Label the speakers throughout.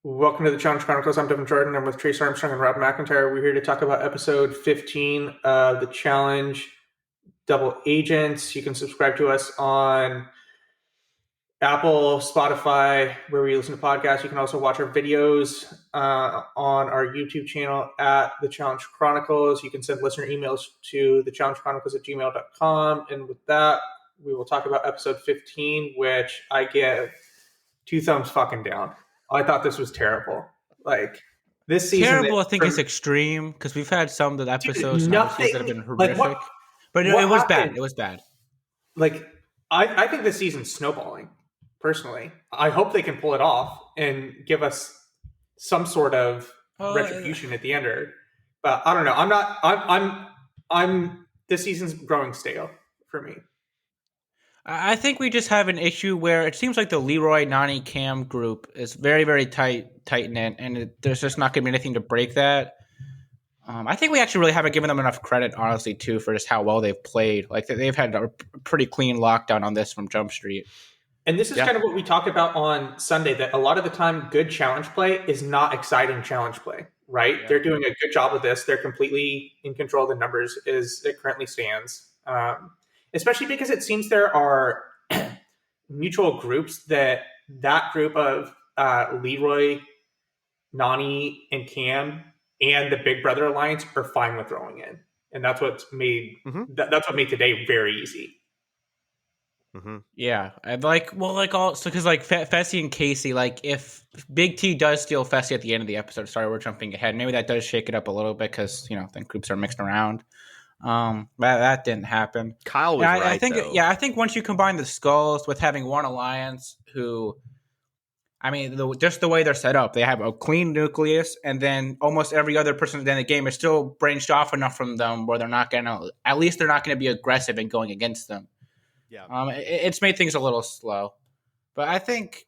Speaker 1: Welcome to the Challenge Chronicles. I'm Devin Jordan. I'm with Trace Armstrong and Rob McIntyre. We're here to talk about episode 15 of the Challenge Double Agents. You can subscribe to us on Apple, Spotify, where we listen to podcasts. You can also watch our videos on our YouTube channel at the Challenge Chronicles. You can send listener emails to thechallengechronicles@gmail.com. And with that, we will talk about episode 15, which I give 2 thumbs fucking down. I thought this was terrible. Like this season,
Speaker 2: Terrible, I think, is extreme because we've had some of the episodes and
Speaker 1: nothing
Speaker 2: episodes that have been
Speaker 1: like
Speaker 2: horrific. But
Speaker 1: what
Speaker 2: it was
Speaker 1: happened?
Speaker 2: bad. It was bad.
Speaker 1: Like I think this season's snowballing. Personally, I hope they can pull it off and give us some sort of retribution at the end. But I don't know. I'm not. I'm. This season's growing stale for me.
Speaker 2: I think we just have an issue where it seems like the Leroy, Nani, Cam group is very, very tight-knit, and there's just not going to be anything to break that. I think we actually really haven't given them enough credit, honestly, too, for just how well they've played. Like, they've had a pretty clean lockdown on this from Jump Street.
Speaker 1: And this is kind of what we talked about on Sunday, that a lot of the time good challenge play is not exciting challenge play, right? Yeah. They're doing a good job with this. They're completely in control of the numbers as it currently stands. Especially because it seems there are mutual groups that group of Leroy, Nani, and Cam and the Big Brother Alliance are fine with throwing in. And that's what's made that's what made today very easy.
Speaker 2: Mm-hmm. Yeah, also because Fessy and Casey, like if Big T does steal Fessy at the end of the episode, sorry, we're jumping ahead. Maybe that does shake it up a little bit because then groups are mixed around. That didn't happen.
Speaker 3: Kyle was right.
Speaker 2: I think
Speaker 3: though.
Speaker 2: I think once you combine the skulls with having one alliance, just the way they're set up, they have a clean nucleus, and then almost every other person in the game is still branched off enough from them where they're not gonna be aggressive in going against them. Yeah. It's made things a little slow, but I think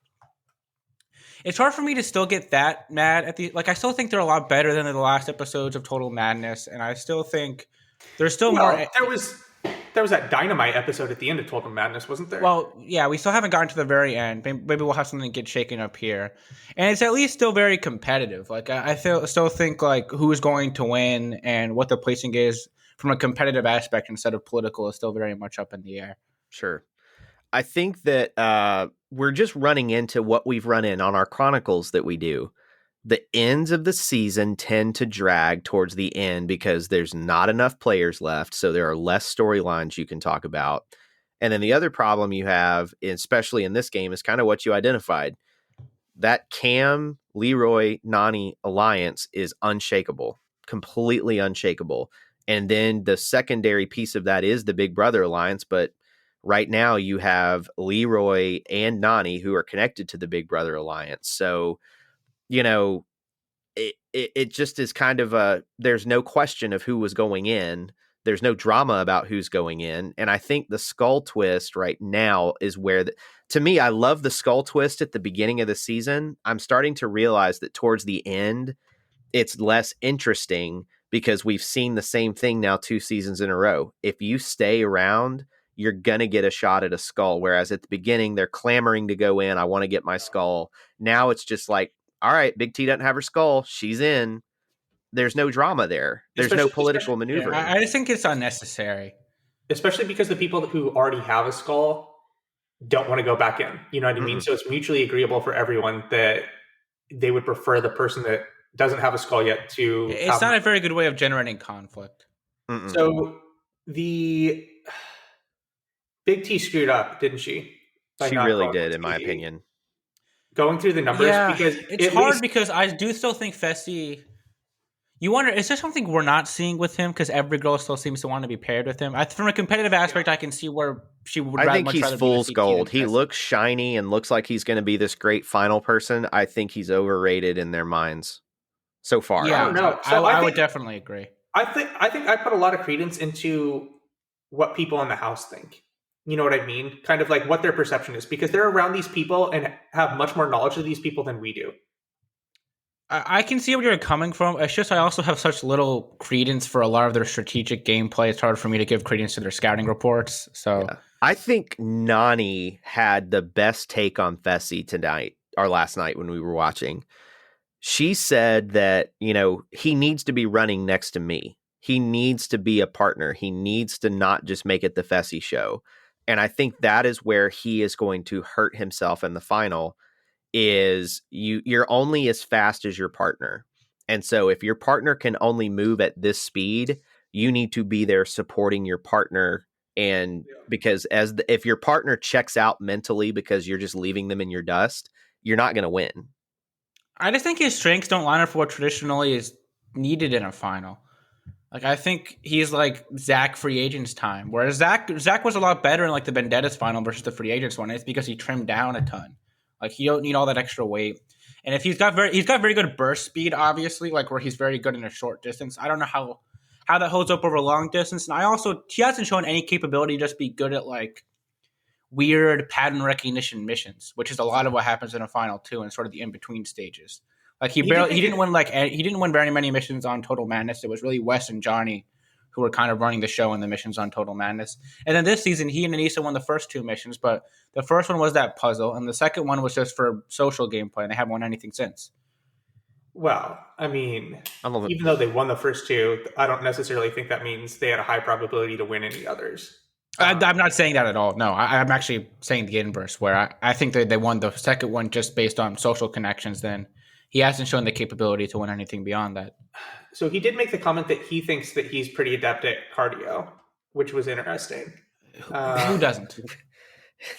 Speaker 2: it's hard for me to still get that mad at I still think they're a lot better than the last episodes of Total Madness, and I still think there's still more.
Speaker 1: There was that Dynamite episode at the end of Total Madness, wasn't there?
Speaker 2: Well, yeah, we still haven't gotten to the very end. Maybe we'll have something get shaken up here, and it's at least still very competitive. Like I still think like who's going to win and what the placing is from a competitive aspect instead of political is still very much up in the air.
Speaker 3: Sure. I think that we're just running into what we've run in on our Chronicles that we do. The ends of the season tend to drag towards the end because there's not enough players left, so there are less storylines you can talk about. And then the other problem you have, especially in this game, is kind of what you identified. That Cam, Leroy, Nani alliance is unshakable, completely unshakable. And then the secondary piece of that is the Big Brother alliance, but right now you have Leroy and Nani who are connected to the Big Brother alliance. So, it just is kind of there's no question of who was going in. There's no drama about who's going in. And I think the skull twist right now is where to me, I love the skull twist at the beginning of the season. I'm starting to realize that towards the end, it's less interesting because we've seen the same thing now 2 seasons in a row. If you stay around, you're going to get a shot at a skull. Whereas at the beginning, they're clamoring to go in. I want to get my skull. Now it's just like, all right, Big T doesn't have her skull. She's in. There's no drama there. There's no political maneuvering.
Speaker 2: Yeah, I just think it's unnecessary.
Speaker 1: Especially because the people who already have a skull don't want to go back in. You know what I mean? So it's mutually agreeable for everyone that they would prefer the person that doesn't have a skull yet to...
Speaker 2: It's not a very good way of generating conflict.
Speaker 1: Mm-mm. So the Big T screwed up, didn't she?
Speaker 3: She really did, in my opinion.
Speaker 1: Going through the numbers, because
Speaker 2: it's hard because I do still think Fessy. You wonder, is there something we're not seeing with him? Because every girl still seems to want to be paired with him. From a competitive aspect, I can see where she would.
Speaker 3: I think he's fool's gold. He looks shiny and looks like he's going to be this great final person. I think he's overrated in their minds so far.
Speaker 2: Yeah, no, I would definitely agree.
Speaker 1: I think I put a lot of credence into what people in the house think. You know what I mean? Kind of like what their perception is, because they're around these people and have much more knowledge of these people than we do.
Speaker 2: I can see where you're coming from. It's just I also have such little credence for a lot of their strategic gameplay. It's hard for me to give credence to their scouting reports. So
Speaker 3: I think Nani had the best take on Fessy tonight or last night when we were watching. she said that, he needs to be running next to me. He needs to be a partner. He needs to not just make it the Fessy show. And I think that is where he is going to hurt himself in the final, is you're only as fast as your partner. And so if your partner can only move at this speed, you need to be there supporting your partner. And because if your partner checks out mentally because you're just leaving them in your dust, you're not going to win.
Speaker 2: I just think his strengths don't line up for what traditionally is needed in a final. Like, I think he's like Zach free agents time, whereas Zach was a lot better in like the Vendettas final versus the free agents one. It's because he trimmed down a ton. Like, you don't need all that extra weight. And if he's got very good burst speed, obviously, like where he's very good in a short distance. I don't know how that holds up over long distance. And he hasn't shown any capability to just be good at like weird pattern recognition missions, which is a lot of what happens in a final too, and sort of the in between stages. Like he didn't win very many missions on Total Madness. It was really Wes and Johnny who were kind of running the show in the missions on Total Madness. And then this season, he and Anissa won the first two missions, but the first one was that puzzle, and the second one was just for social gameplay, and they haven't won anything since.
Speaker 1: Well, I mean, even though they won the first two, I don't necessarily think that means they had a high probability to win any others.
Speaker 2: I'm not saying that at all. No, I'm actually saying the inverse, where I think that they won the second one just based on social connections. Then he hasn't shown the capability to win anything beyond that.
Speaker 1: So he did make the comment that he thinks that he's pretty adept at cardio, which was interesting.
Speaker 2: Who doesn't?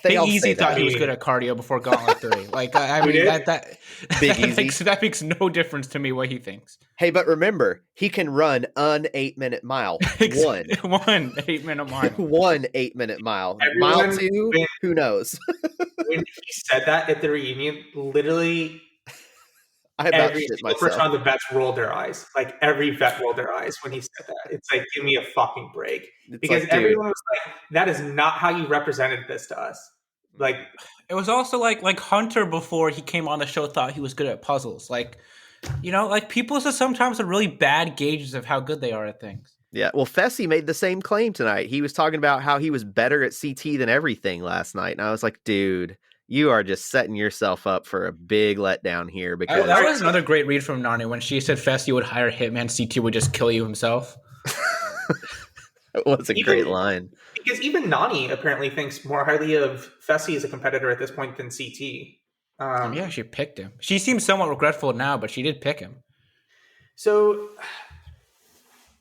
Speaker 2: Big Easy thought he was good at cardio before Gauntlet 3. Like, I mean, that makes no difference to me what he thinks.
Speaker 3: Hey, but remember, he can run an 8-minute mile. One
Speaker 2: 8-minute mile.
Speaker 3: 1 8-minute mile. Mile 2, who knows?
Speaker 1: When he said that at the reunion, literally
Speaker 3: every
Speaker 1: person on the vets rolled their eyes. Like, every vet rolled their eyes when he said that. It's like, give me a fucking break. Because everyone was like, that is not how you represented this to us. Like,
Speaker 2: it was also like Hunter before he came on the show thought he was good at puzzles. Like, like people sometimes are really bad gauges of how good they are at things.
Speaker 3: Yeah, well, Fessy made the same claim tonight. He was talking about how he was better at CT than everything last night. And I was like, dude, you are just setting yourself up for a big letdown here. Because
Speaker 2: that was another great read from Nani when she said Fessy would hire Hitman, CT would just kill you himself.
Speaker 3: That was a great line.
Speaker 1: Because even Nani apparently thinks more highly of Fessy as a competitor at this point than CT.
Speaker 2: Yeah, she picked him. She seems somewhat regretful now, but she did pick him.
Speaker 1: So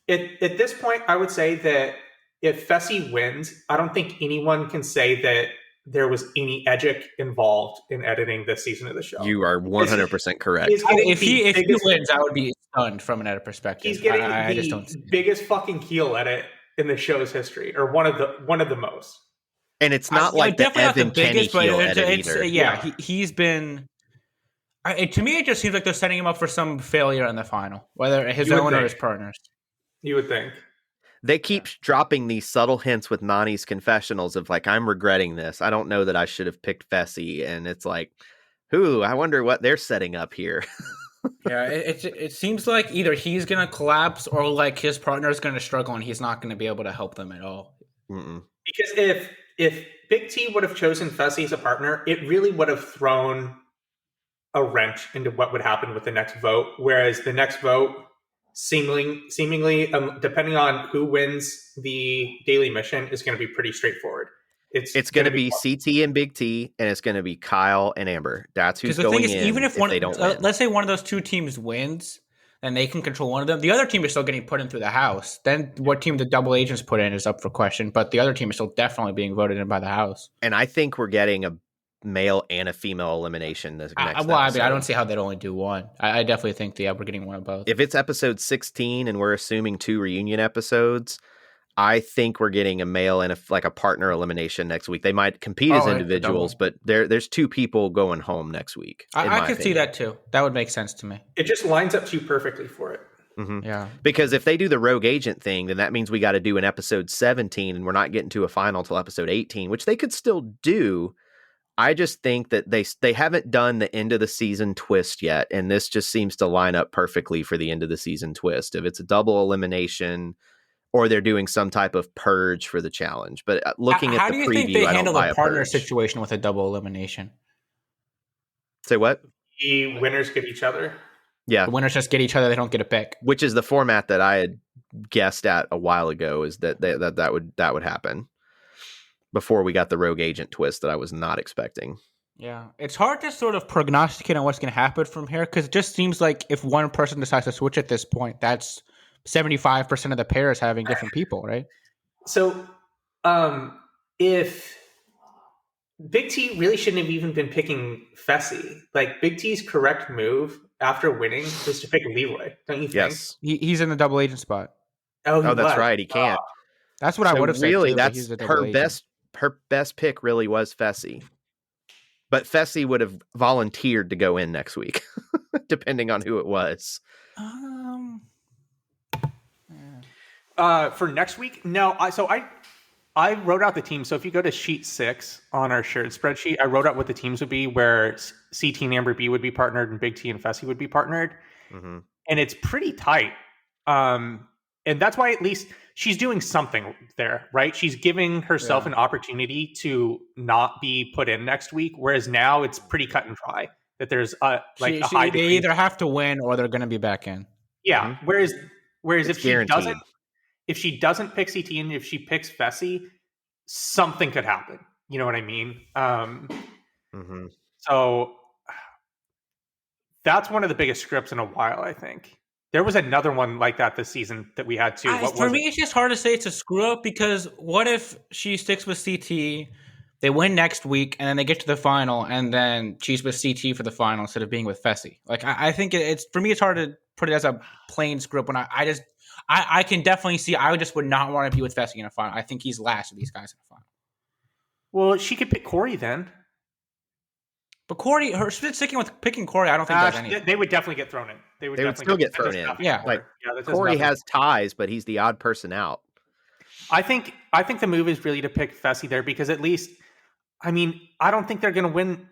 Speaker 1: at this point, I would say that if Fessy wins, I don't think anyone can say that there was any Edgic involved in editing this season of the show.
Speaker 3: You are 100% correct.
Speaker 2: If he wins, I would be stunned from an edit perspective.
Speaker 1: He's getting the biggest fucking heel edit in the show's history, or one of the most.
Speaker 3: And it's not like the Evan Kenny heel edit either.
Speaker 2: Yeah, he's been. To me, it just seems like they're setting him up for some failure in the final, whether his own or his partners.
Speaker 1: You would think.
Speaker 3: They keep dropping these subtle hints with Nani's confessionals of like, I'm regretting this. I don't know that I should have picked Fessy. And it's like, I wonder what they're setting up here.
Speaker 2: Yeah, it seems like either he's going to collapse or like his partner is going to struggle and he's not going to be able to help them at all.
Speaker 3: Mm-mm.
Speaker 1: Because if Big T would have chosen Fessy as a partner, it really would have thrown a wrench into what would happen with the next vote. Whereas the next vote, seemingly, depending on who wins the daily mission, is going to be pretty straightforward. It's
Speaker 3: going to be CT and Big T, and it's going to be Kyle and Amber. That's who's going in. Because the thing is, even if they don't win.
Speaker 2: Let's say one of those two teams wins, and they can control one of them. The other team is still getting put in through the house. Then what team the double agents put in is up for question. But the other team is still definitely being voted in by the house.
Speaker 3: And I think we're getting a male and a female elimination this next episode.
Speaker 2: I mean, I don't see how they'd only do one. I definitely think we're getting one of both.
Speaker 3: If it's episode 16 and we're assuming 2 reunion episodes, I think we're getting a male and a partner elimination next week. They might compete as individuals, but there's 2 people going home next week.
Speaker 2: I could see that too. That would make sense to me.
Speaker 1: It just lines up too perfectly for it.
Speaker 3: Mm-hmm.
Speaker 2: Yeah.
Speaker 3: Because if they do the rogue agent thing, then that means we got to do an episode 17 and we're not getting to a final till episode 18, which they could still do. I just think that they haven't done the end of the season twist yet. And this just seems to line up perfectly for the end of the season twist. If it's a double elimination, or they're doing some type of purge for the challenge. But looking at the preview,
Speaker 2: how do you think they handle the partner
Speaker 3: purge
Speaker 2: situation with a double elimination?
Speaker 3: Say what?
Speaker 1: The winners get each other.
Speaker 3: Yeah.
Speaker 2: The winners just get each other. They don't get a pick.
Speaker 3: Which is the format that I had guessed at a while ago, is that that would happen before we got the rogue agent twist that I was not expecting.
Speaker 2: Yeah, it's hard to sort of prognosticate on what's going to happen from here because it just seems like if one person decides to switch at this point, that's 75% of the pairs having different people, right?
Speaker 1: So, if Big T really shouldn't have even been picking Fessy. Like, Big T's correct move after winning was to pick Leroy, don't you think?
Speaker 3: Yes.
Speaker 2: He's in the double agent spot.
Speaker 1: Oh,
Speaker 3: that's right. He can't.
Speaker 2: That's what I would have said
Speaker 3: really,
Speaker 2: too.
Speaker 3: That's
Speaker 2: he's a double
Speaker 3: her
Speaker 2: agent.
Speaker 3: Her best pick really was Fessy. But Fessy would have volunteered to go in next week, depending on who it was.
Speaker 1: For next week, no. I wrote out the team. So if you go to sheet 6 on our shared spreadsheet, I wrote out what the teams would be, where CT and Amber B would be partnered and Big T and Fessy would be partnered.
Speaker 3: Mm-hmm.
Speaker 1: And it's pretty tight. And that's why at least she's doing something there, right? She's giving herself an opportunity to not be put in next week, whereas now it's pretty cut and dry that there's a high degree.
Speaker 2: They either have to win or they're going to be back in.
Speaker 1: Yeah.
Speaker 3: Mm-hmm.
Speaker 1: Whereas
Speaker 3: it's
Speaker 1: if
Speaker 3: guaranteed.
Speaker 1: if she doesn't pick CT and if she picks Fessy, something could happen. You know what I mean?
Speaker 3: Mm-hmm.
Speaker 1: So that's one of the biggest scripts in a while, I think. There was another one like that this season that we had too.
Speaker 2: For me, it's just hard to say it's a screw up because what if she sticks with CT, they win next week, and then they get to the final, and then she's with CT for the final instead of being with Fessy? Like, I think it's for me, it's hard to put it as a plain script when I can definitely see I just would not want to be with Fessy in a final. I think he's last of these guys in a final.
Speaker 1: Well, she could pick Corey then.
Speaker 2: But Corey, sticking with picking Corey, I don't think does anything.
Speaker 1: They would definitely get thrown in. They would
Speaker 3: still get thrown in.
Speaker 2: Yeah.
Speaker 3: Like, Corey has ties, but he's the odd person out.
Speaker 1: I think the move is really to pick Fessy there because at least, I mean, I don't think they're going to win.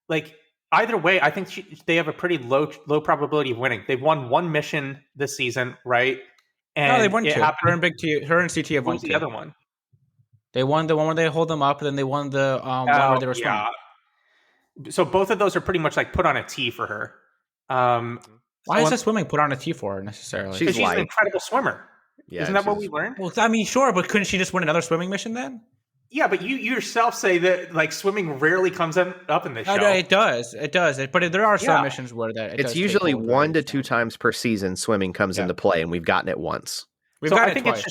Speaker 1: Like, either way, I think they have a pretty low probability of winning. They've won one mission this season, right? And
Speaker 2: no, they won 2. Her and CT have won 2.
Speaker 1: The other one.
Speaker 2: They won the one where they hold them up, and then they won the one where they were swimming.
Speaker 1: So both of those are pretty much like put on a T for her.
Speaker 2: Why is the swimming put on a T for her necessarily?
Speaker 1: Because she's an incredible swimmer.
Speaker 3: Yeah,
Speaker 1: isn't that what we learned?
Speaker 2: Well, I mean, sure, but couldn't she just win another swimming mission then?
Speaker 1: Yeah, but you yourself say that like swimming rarely comes up in this show.
Speaker 2: No, it does. But there are some missions where
Speaker 3: it's usually 1 to 2 times per season swimming comes into play, and we've gotten it once.
Speaker 2: We've got it twice.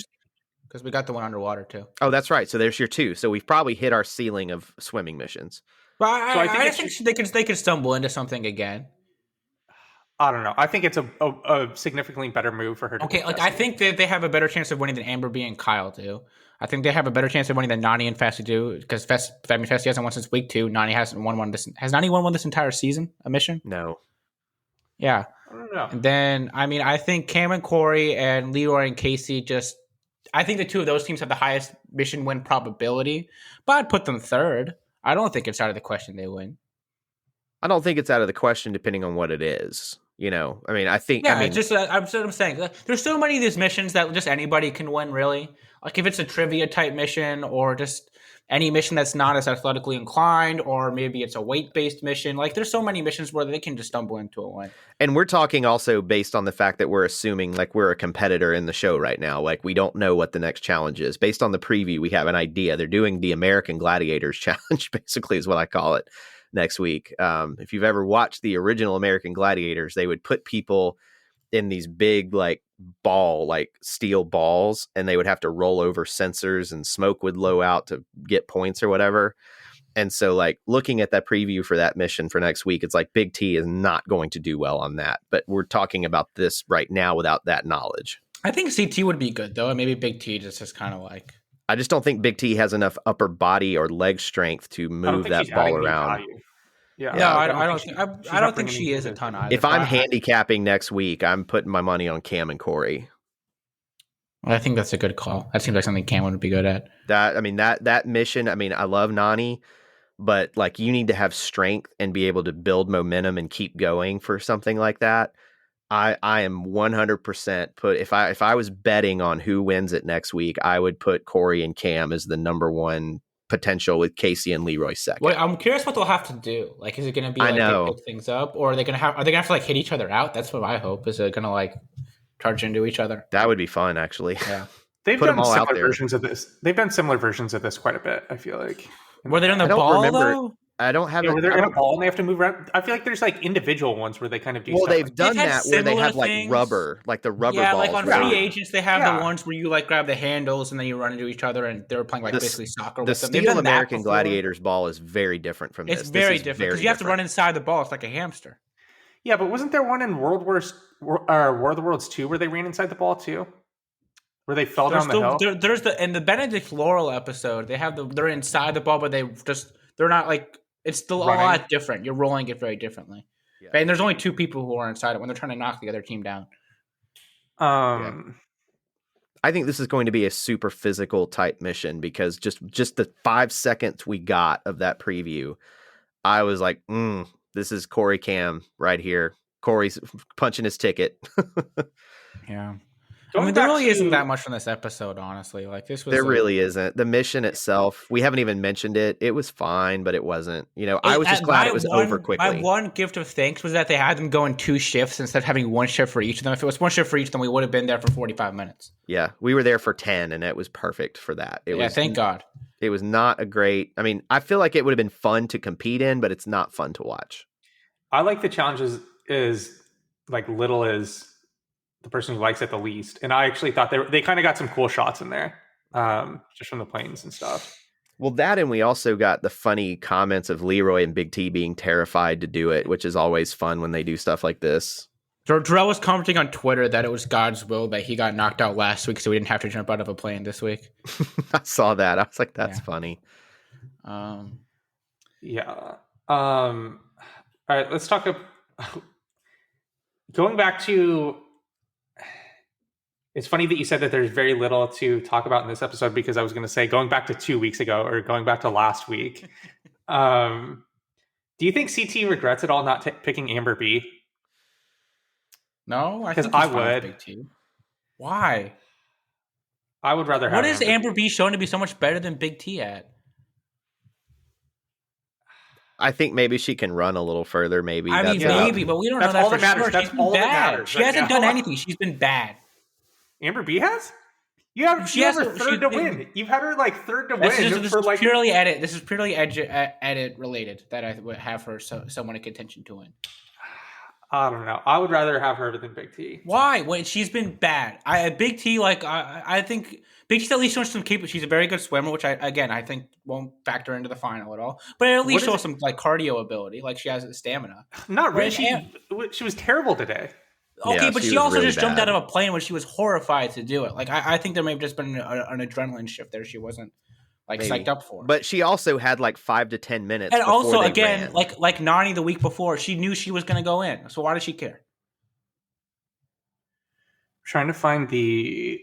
Speaker 2: Because we got the one underwater too.
Speaker 3: Oh, that's right. So there's your 2. So we've probably hit our ceiling of swimming missions.
Speaker 2: But I think they could stumble into something again.
Speaker 1: I don't know. I think it's a significantly better move for her.
Speaker 2: Okay, like I think that they have a better chance of winning than Amber B and Kyle do. I think they have a better chance of winning than Nani and Fessy do because Fessy hasn't won since week 2. Nani hasn't won one. Has Nani won one this entire season? A mission?
Speaker 3: No.
Speaker 2: Yeah.
Speaker 1: I don't know.
Speaker 2: And then I think Cam and Corey and Leroy and Casey I think the 2 of those teams have the highest mission win probability, but I'd put them 3rd. I don't think it's out of the question they win.
Speaker 3: I don't think it's out of the question depending on what it is. You know, I mean, I think.
Speaker 2: Yeah,
Speaker 3: I mean,
Speaker 2: just I'm saying. There's so many of these missions that just anybody can win, really. Like if it's a trivia type mission or just any mission that's not as athletically inclined, or maybe it's a weight based mission. Like there's so many missions where they can just stumble into a win.
Speaker 3: And we're talking also based on the fact that we're assuming like we're a competitor in the show right now. Like we don't know what the next challenge is. Based on the preview, we have an idea. They're doing the American Gladiators Challenge, basically, is what I call it. Next week. If you've ever watched the original American Gladiators, they would put people in these big like steel balls, and they would have to roll over sensors and smoke would blow out to get points or whatever. And so like looking at that preview for that mission for next week, it's like Big T is not going to do well on that. But we're talking about this right now without that knowledge.
Speaker 2: I think CT would be good though. And maybe Big T just is kind of like.
Speaker 3: I just don't think Big T has enough upper body or leg strength to move that ball around.
Speaker 2: Yeah, no, I don't think she is a ton either.
Speaker 3: If I'm handicapping next week, I'm putting my money on Cam and Corey.
Speaker 2: Well, I think that's a good call. That seems like something Cam would be good at.
Speaker 3: That mission. I mean, I love Nani, but like you need to have strength and be able to build momentum and keep going for something like that. I am 100% put. If I was betting on who wins it next week, I would put Corey and Cam as the number 1 potential with Casey and Leroy second.
Speaker 2: Well, I'm curious what they'll have to do. Like, is it going to be like they pick things up, or are they going to have to like hit each other out? That's what I hope. Is it going to like charge into each other?
Speaker 3: That would be fun, actually.
Speaker 2: Yeah,
Speaker 1: they've
Speaker 3: Put
Speaker 1: done
Speaker 3: them all out
Speaker 1: similar
Speaker 3: there.
Speaker 1: versions of this. They've done similar versions of this quite a bit. I feel like.
Speaker 2: Were they on the ball though?
Speaker 3: I don't have.
Speaker 1: Where they're in a ball and they have to move around. I feel like there's like individual ones where they kind of do.
Speaker 3: Well,
Speaker 1: stuff
Speaker 3: they've
Speaker 1: like
Speaker 3: done
Speaker 2: They've had
Speaker 3: that where they have
Speaker 2: similar
Speaker 3: like
Speaker 2: things.
Speaker 3: rubber, like the rubber
Speaker 2: Yeah,
Speaker 3: balls.
Speaker 2: like on
Speaker 1: Yeah.
Speaker 2: free agents, they have
Speaker 1: Yeah.
Speaker 2: the ones where you like grab the handles and then you run into each other, and they're playing like basically soccer.
Speaker 3: The
Speaker 2: with them. They've
Speaker 3: Steel
Speaker 2: done that
Speaker 3: American
Speaker 2: before.
Speaker 3: Gladiators ball is very different from this.
Speaker 2: It's
Speaker 3: This
Speaker 2: very
Speaker 3: is
Speaker 2: different
Speaker 3: very
Speaker 2: because you have to run
Speaker 3: different.
Speaker 2: inside the ball. It's like a hamster.
Speaker 1: Yeah, but wasn't there one in War of the Worlds 2 where they ran inside the ball too? Where they fell down the hill?
Speaker 2: There's in the Benedict Laurel episode, they're inside the ball, but they're not like, it's still
Speaker 1: Running.
Speaker 2: a lot different. You're rolling it very differently.
Speaker 3: Yeah.
Speaker 2: And there's only two people who are inside it when they're trying to knock the other team down.
Speaker 3: I think this is going to be a super physical type mission because just the 5 seconds we got of that preview, I was like, this is Corey Cam right here. Corey's punching his ticket.
Speaker 2: Yeah.
Speaker 1: Going
Speaker 2: I mean, there
Speaker 1: back
Speaker 2: really isn't
Speaker 1: to-
Speaker 2: that much from this episode, honestly. Like this was
Speaker 3: There really isn't. The mission itself, we haven't even mentioned it. It was fine, but it wasn't. I was just glad it was over quickly.
Speaker 2: My one gift of thanks was that they had them go in 2 shifts instead of having 1 shift for each of them. If it was 1 shift for each of them, we would have been there for 45 minutes.
Speaker 3: Yeah, we were there for 10, and it was perfect for that.
Speaker 2: Thank God.
Speaker 3: It was not a great. I mean, I feel like it would have been fun to compete in, but it's not fun to watch.
Speaker 1: I like the challenges as like little as the person who likes it the least, and I actually thought they kind of got some cool shots in there, just from the planes and stuff.
Speaker 3: Well, that, and we also got the funny comments of Leroy and Big T being terrified to do it, which is always fun when they do stuff like this.
Speaker 2: Jarrell was commenting on Twitter that it was God's will that he got knocked out last week, so he didn't have to jump out of a plane this week.
Speaker 3: I saw that. I was like, that's funny.
Speaker 1: Yeah. All right, let's talk about going back to. It's funny that you said that there's very little to talk about in this episode because I was going to say going back to 2 weeks ago or going back to last week. Do you think CT regrets at all not picking Amber B?
Speaker 2: No, I
Speaker 1: 'Cause
Speaker 2: think
Speaker 1: I
Speaker 2: he's fine with
Speaker 1: would.
Speaker 2: Big T. Why?
Speaker 1: I would rather have.
Speaker 2: What is Amber B shown to be so much better than Big T at?
Speaker 3: I think maybe she can run a little further. Maybe.
Speaker 2: I mean, maybe, but we don't know
Speaker 1: That's
Speaker 2: that
Speaker 1: all
Speaker 2: for
Speaker 1: that matters.
Speaker 2: sure.
Speaker 1: That's
Speaker 2: She's
Speaker 1: all
Speaker 2: been
Speaker 1: that
Speaker 2: bad.
Speaker 1: matters
Speaker 2: She
Speaker 1: right
Speaker 2: hasn't
Speaker 1: now.
Speaker 2: done anything. She's been bad.
Speaker 1: Amber B has? You have her third to win. You've had her like third to win
Speaker 2: This
Speaker 1: for
Speaker 2: is
Speaker 1: like
Speaker 2: purely edit. This is purely edit related that I would have her someone in contention to win.
Speaker 1: I don't know. I would rather have her than Big T.
Speaker 2: Why? When she's been bad. Big T, like I think Big T's at least shows some keep. She's a very good swimmer, which I think won't factor into the final at all. But it at least shows some like cardio ability. Like she has stamina.
Speaker 1: Not really.
Speaker 2: Right,
Speaker 1: She was terrible today.
Speaker 2: Okay,
Speaker 3: Yeah,
Speaker 2: but
Speaker 3: she
Speaker 2: she
Speaker 3: was
Speaker 2: also
Speaker 3: really
Speaker 2: just jumped
Speaker 3: bad.
Speaker 2: out of a plane when she was horrified to do it. Like I think there may have just been an adrenaline shift there. She wasn't like
Speaker 3: Maybe.
Speaker 2: psyched up for.
Speaker 3: But she also had like 5 to 10 minutes.
Speaker 2: And
Speaker 3: before
Speaker 2: also,
Speaker 3: they
Speaker 2: again,
Speaker 3: ran.
Speaker 2: like Nani the week before, she knew she was going to go in. So why does she care?
Speaker 1: Trying to find the.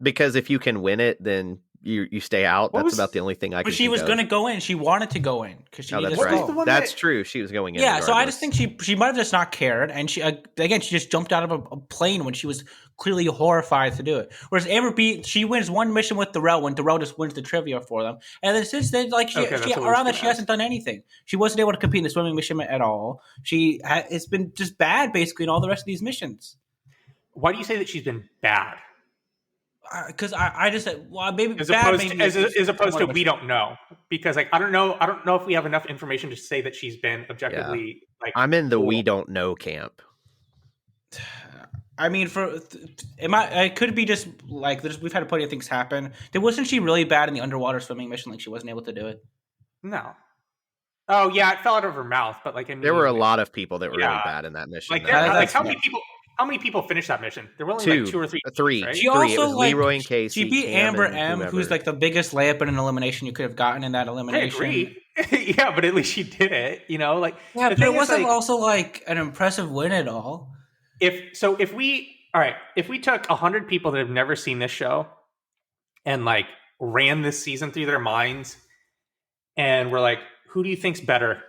Speaker 3: Because if you can win it, then you stay out.
Speaker 1: What
Speaker 3: That's
Speaker 1: was-
Speaker 3: about the only thing I can.
Speaker 2: But she
Speaker 3: think
Speaker 2: was
Speaker 3: of.
Speaker 2: going to go in. She wanted to go in because she
Speaker 3: Oh,
Speaker 2: needed
Speaker 3: that's
Speaker 2: to
Speaker 1: What was
Speaker 3: right.
Speaker 1: the
Speaker 2: go.
Speaker 1: one
Speaker 3: That's
Speaker 1: that-
Speaker 3: true. She was going in.
Speaker 2: Yeah, so I
Speaker 3: regardless.
Speaker 2: just think she might have just not cared, and she again she just jumped out of a plane when she was clearly horrified to do it. Whereas Amber B, she wins one mission with Darrell when Darrell just wins the trivia for them, and then since then, like
Speaker 1: Okay, that's what I was
Speaker 2: around that
Speaker 1: gonna
Speaker 2: she hasn't done anything. She wasn't able to compete in the swimming mission at all. It's been just bad basically in all the rest of these missions.
Speaker 1: Why do you say that she's been bad?
Speaker 2: Because I just said, well, maybe
Speaker 1: As
Speaker 2: bad,
Speaker 1: opposed
Speaker 2: maybe
Speaker 1: to, as opposed to
Speaker 2: somewhat
Speaker 1: we don't know, because like I don't know if we have enough information to say that she's been objectively like.
Speaker 3: I'm in the
Speaker 1: cool.
Speaker 3: we don't know camp.
Speaker 2: I mean, it could be just like we've had plenty of things happen. Wasn't she really bad in the underwater swimming mission? Like she wasn't able to do it.
Speaker 1: No. Oh yeah, it fell out of her mouth, but like I mean,
Speaker 3: There were a lot of people that were really
Speaker 1: Yeah.
Speaker 3: bad in that mission.
Speaker 1: Like,
Speaker 3: though.
Speaker 2: that's-
Speaker 1: how many people finished that mission? There were only
Speaker 3: Two.
Speaker 1: like 2 or 3.
Speaker 3: Three.
Speaker 1: Right?
Speaker 2: She
Speaker 3: Three.
Speaker 2: also
Speaker 3: It was
Speaker 2: like
Speaker 3: Leroy and Casey,
Speaker 2: she beat
Speaker 3: Cam,
Speaker 2: Amber
Speaker 3: and
Speaker 2: M,
Speaker 3: whoever.
Speaker 2: who's like the biggest layup in an elimination you could have gotten in that
Speaker 1: I
Speaker 2: elimination.
Speaker 1: agree. Yeah, but at least she did it. You know, like
Speaker 2: Yeah,
Speaker 1: the
Speaker 2: but it
Speaker 1: thing is,
Speaker 2: wasn't
Speaker 1: like,
Speaker 2: also like an impressive win at all.
Speaker 1: if we took 100 people that have never seen this show and like ran this season through their minds, and we're like, who do you think's better,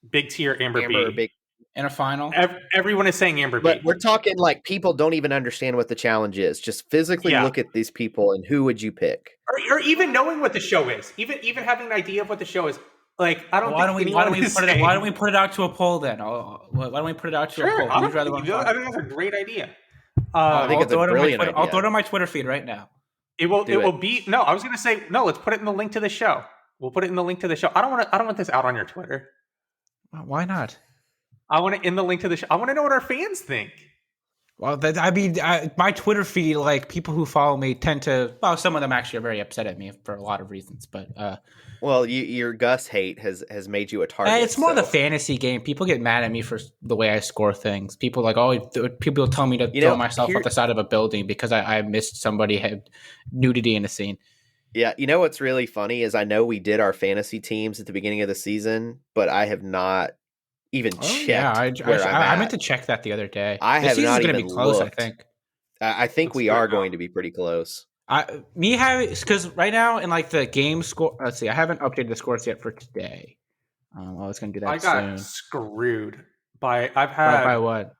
Speaker 1: Big T or Amber B?
Speaker 3: Big.
Speaker 2: in a final.
Speaker 1: Everyone is saying Amber B.
Speaker 3: But we're talking like people don't even understand what the challenge is. Just physically look at these people and who would you pick?
Speaker 1: Or even knowing what the show is. Even having an idea of what the show is. Like, I don't think
Speaker 2: why don't we put it out to a poll then? Why don't we put it out to a poll?
Speaker 1: I think that's a great idea.
Speaker 3: I think it's a brilliant idea.
Speaker 2: I'll throw it on my Twitter feed right now.
Speaker 1: It will be no. I was gonna say no. Let's put it in the link to the show. We'll put it in the link to the show. I don't want this out on your Twitter.
Speaker 2: Why not?
Speaker 1: I want it in the link to the show. I want to know what our fans think.
Speaker 2: Well, my Twitter feed, like people who follow me tend to. Well, some of them actually are very upset at me for a lot of reasons, but.
Speaker 3: Well, your Gus hate has made you a target.
Speaker 2: It's more the fantasy game. People get mad at me for the way I score things. People people tell me to throw myself off the side of a building because I missed somebody had nudity in a scene.
Speaker 3: Yeah, you know what's really funny is I know we did our fantasy teams at the beginning of the season, but I have not even checked. Yeah,
Speaker 2: I meant to check that the other day.
Speaker 3: I have not even
Speaker 2: be close,
Speaker 3: looked. I think we are going to be pretty close.
Speaker 2: Because right now in like the game score, let's see, I haven't updated the scores yet for today. I was going to do that soon.
Speaker 1: I got screwed by
Speaker 2: what?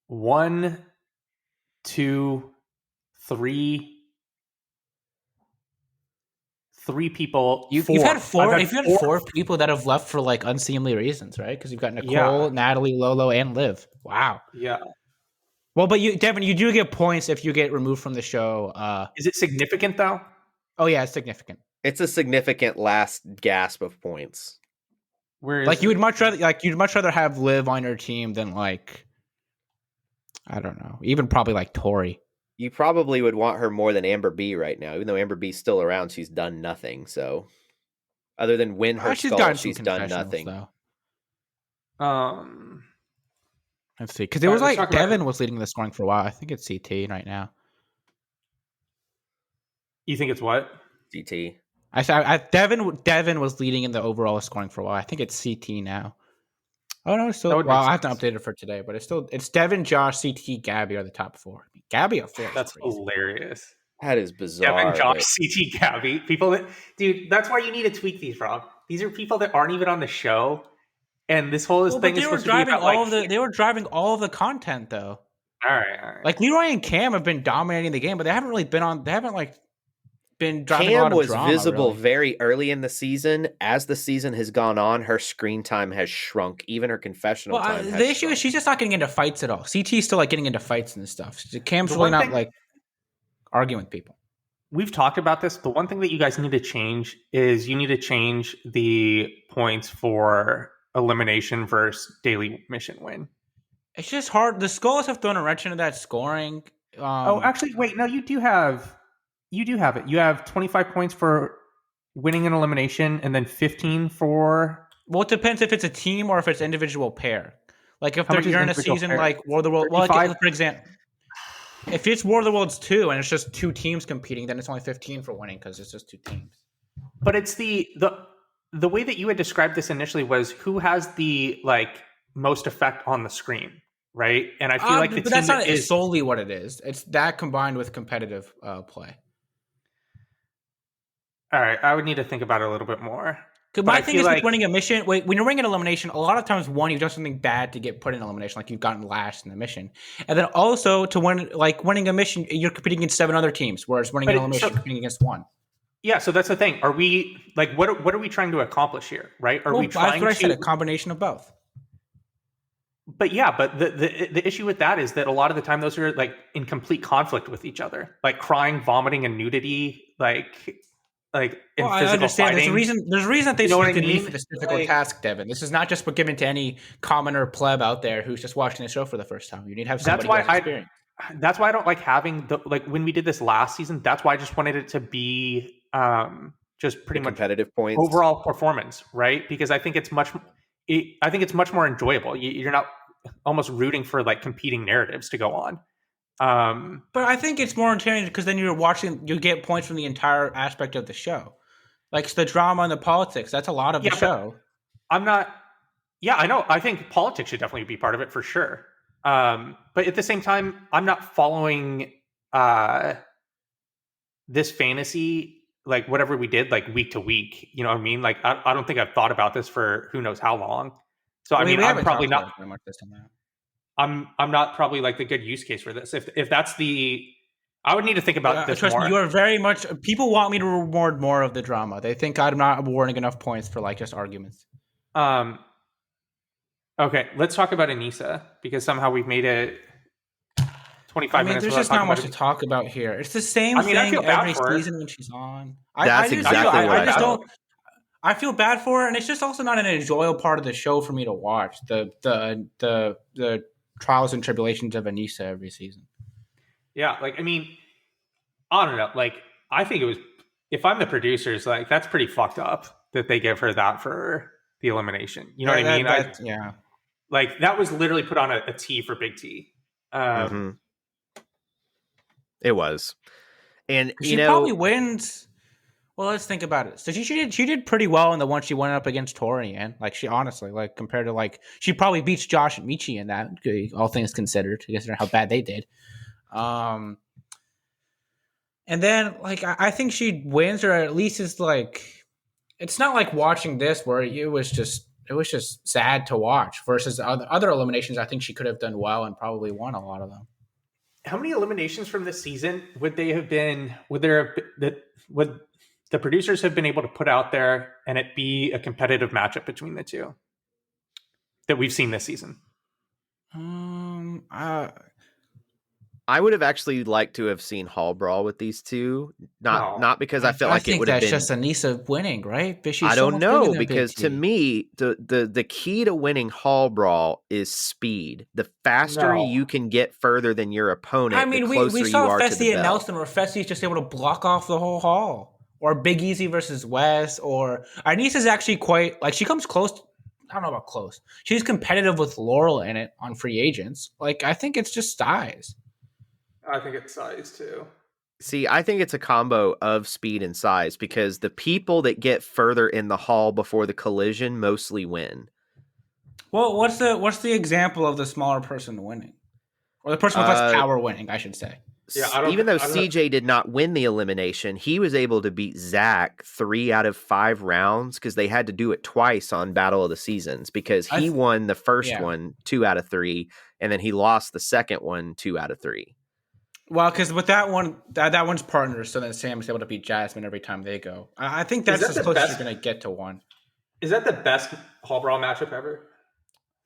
Speaker 1: 1, 2, 3 people. You've had four.
Speaker 2: You've had four people that have left for like unseemly reasons, right? Because you've got Nicole, Natalie, Lolo, and Liv. Wow.
Speaker 1: Yeah.
Speaker 2: Well, but Devin, you do get points if you get removed from the show.
Speaker 1: Is it significant though?
Speaker 2: Oh yeah, it's significant.
Speaker 3: It's a significant last gasp of points.
Speaker 2: You'd much rather have Liv on your team than like, I don't know, even probably like Tori.
Speaker 3: You probably would want her more than Amber B right now, even though Amber B's still around. She's done nothing. So, other than win her skull, she's done nothing.
Speaker 1: Though.
Speaker 2: Let's see, because it was like Devin was leading the scoring for a while. I think it's CT right now.
Speaker 1: You think it's what?
Speaker 3: CT.
Speaker 2: Devin was leading in the overall scoring for a while. I think it's CT now. Oh no, it's still. Well, I have to update it for today, but it's Devin, Josh, CT, Gabby are the top 4. Gabby at 4.
Speaker 1: That's hilarious.
Speaker 3: That is bizarre.
Speaker 1: Devin, Josh, CT, Gabby. Dude, that's why you need to tweak these, Rob. These are people that aren't even on the show. And this whole thing is supposed to be about,
Speaker 2: they were driving all of the content, though.
Speaker 1: All right.
Speaker 2: Like Leroy and Cam have been dominating the game, but they haven't really been on. They haven't like been driving
Speaker 3: Cam
Speaker 2: a lot of
Speaker 3: was
Speaker 2: drama,
Speaker 3: visible
Speaker 2: really.
Speaker 3: very early in the season. As the season has gone on, her screen time has shrunk. Even her confessional time.
Speaker 2: The issue is she's just not getting into fights at all. CT's still like getting into fights and stuff. Cam's really not like arguing with people.
Speaker 1: We've talked about this. The one thing that you guys need to change is you need to change the points for elimination versus daily mission win.
Speaker 2: It's just hard. The Skulls have thrown a wrench into that scoring.
Speaker 1: Actually, wait. No, you do have it. You have 25 points for winning an elimination, and then 15 for.
Speaker 2: Well, it depends if it's a team or if it's individual pair. Like if you're in a season pair? Like War of the World. Well, for example, if it's War of the Worlds 2 and it's just 2 teams competing, then it's only 15 for winning because it's just 2 teams.
Speaker 1: But it's the way that you had described this initially was who has the most effect on the screen, right? And I feel like the team
Speaker 2: that's not solely what it is. It's that combined with competitive play.
Speaker 1: All right, I would need to think about it a little bit more.
Speaker 2: My thing is with winning a mission, when you're winning an elimination, a lot of times you've done something bad to get put in elimination, like you've gotten last in the mission. And then also to win, winning a mission, you're competing against 7 other teams, whereas winning an elimination, you're competing against 1.
Speaker 1: Yeah, so that's the thing. Are we what are we trying to accomplish here, right?
Speaker 2: I said a combination of both.
Speaker 1: But the issue with that is that a lot of the time those are in complete conflict with each other, like crying, vomiting, and nudity, in physical
Speaker 2: I understand.
Speaker 1: fighting.
Speaker 2: There's a reason that they selected me for this difficult task, Devin. This is not just given to any commoner pleb out there who's just watching the show for the first time. You need to have somebody who has experience.
Speaker 1: That's why I don't like having when we did this last season. That's why I just wanted it to be just pretty much
Speaker 3: competitive points,
Speaker 1: overall performance, right? Because I think it's much more enjoyable. You're not almost rooting for competing narratives to go on.
Speaker 2: But I think it's more entertaining because then you get points from the entire aspect of the show, like the drama and the politics. That's a lot of the show.
Speaker 1: I'm not. Yeah, I know. I think politics should definitely be part of it for sure. But at the same time, I'm not following this fantasy whatever we did week to week. You know what I mean? I don't think I've thought about this for who knows how long. So I mean,
Speaker 2: we
Speaker 1: I'm
Speaker 2: haven't
Speaker 1: probably
Speaker 2: talked about
Speaker 1: not.
Speaker 2: it very much this time around.
Speaker 1: I'm not probably like the good use case for this. If that's the, I would need to think about this
Speaker 2: Trust
Speaker 1: more.
Speaker 2: me, you are very much. People want me to reward more of the drama. They think I'm not awarding enough points for like just arguments.
Speaker 1: Okay, let's talk about Anissa because somehow we've made it 25 minutes.
Speaker 2: There's
Speaker 1: without
Speaker 2: just not
Speaker 1: talking
Speaker 2: much
Speaker 1: about
Speaker 2: to talk about here. It's the same
Speaker 1: I mean, I
Speaker 2: thing
Speaker 1: feel bad
Speaker 2: every
Speaker 1: for her.
Speaker 2: season when she's on.
Speaker 3: That's exactly what I
Speaker 2: just
Speaker 3: felt.
Speaker 2: don't. I feel bad for her, and it's just also not an enjoyable part of the show for me to watch. The trials and tribulations of Anissa every season.
Speaker 1: Yeah, like I mean, I don't know. Like I think it was. If I'm the producers, like that's pretty fucked up that they give her that for the elimination. You know what I mean?
Speaker 2: Yeah.
Speaker 1: Like that was literally put on a T for Big T.
Speaker 3: It was, and
Speaker 2: she probably wins. Well, let's think about it. So she did pretty well in the one she went up against Tori in. Like she honestly, like compared to like she probably beats Josh and Michi in that. All things considered, considering how bad they did. And then like I think she wins, or at least is like it's not like watching this where it was just sad to watch. Versus other eliminations, I think she could have done well and probably won a lot of them.
Speaker 1: How many eliminations from this season would they have been? Would the producers have been able to put out there and it be a competitive matchup between the two that we've seen this season?
Speaker 3: I would have actually liked to have seen Hall Brawl with these two. Not because I felt like it would have been.
Speaker 2: I think that's just Anissa winning, right? But
Speaker 3: I don't know, because to me, the key to winning Hall Brawl is speed. The faster you can get further than your opponent, the closer
Speaker 2: we saw
Speaker 3: you are to
Speaker 2: Fessy
Speaker 3: the
Speaker 2: and
Speaker 3: bell.
Speaker 2: Nelson, where Fessy is just able to block off the whole hall, or Big Easy versus Wes, or Anissa's actually quite like she comes close. I don't know about close. She's competitive with Laurel in it on free agents. Like I think it's just size.
Speaker 1: I think it's size too.
Speaker 3: See, I think it's a combo of speed and size because the people that get further in the hall before the collision mostly win.
Speaker 2: Well, what's the example of the smaller person winning? Or the person with less power winning, I should say.
Speaker 3: Yeah, even though CJ did not win the elimination, he was able to beat Zach 3 out of 5 rounds because they had to do it twice on Battle of the Seasons because he won the first one 2 out of 3, and then he lost the second one 2 out of 3.
Speaker 2: Well, because with that one, that one's partners, so then Sam is able to beat Jasmine every time they go. I think that's as close as you're going to get to one.
Speaker 1: Is that the best Hall Brawl matchup ever?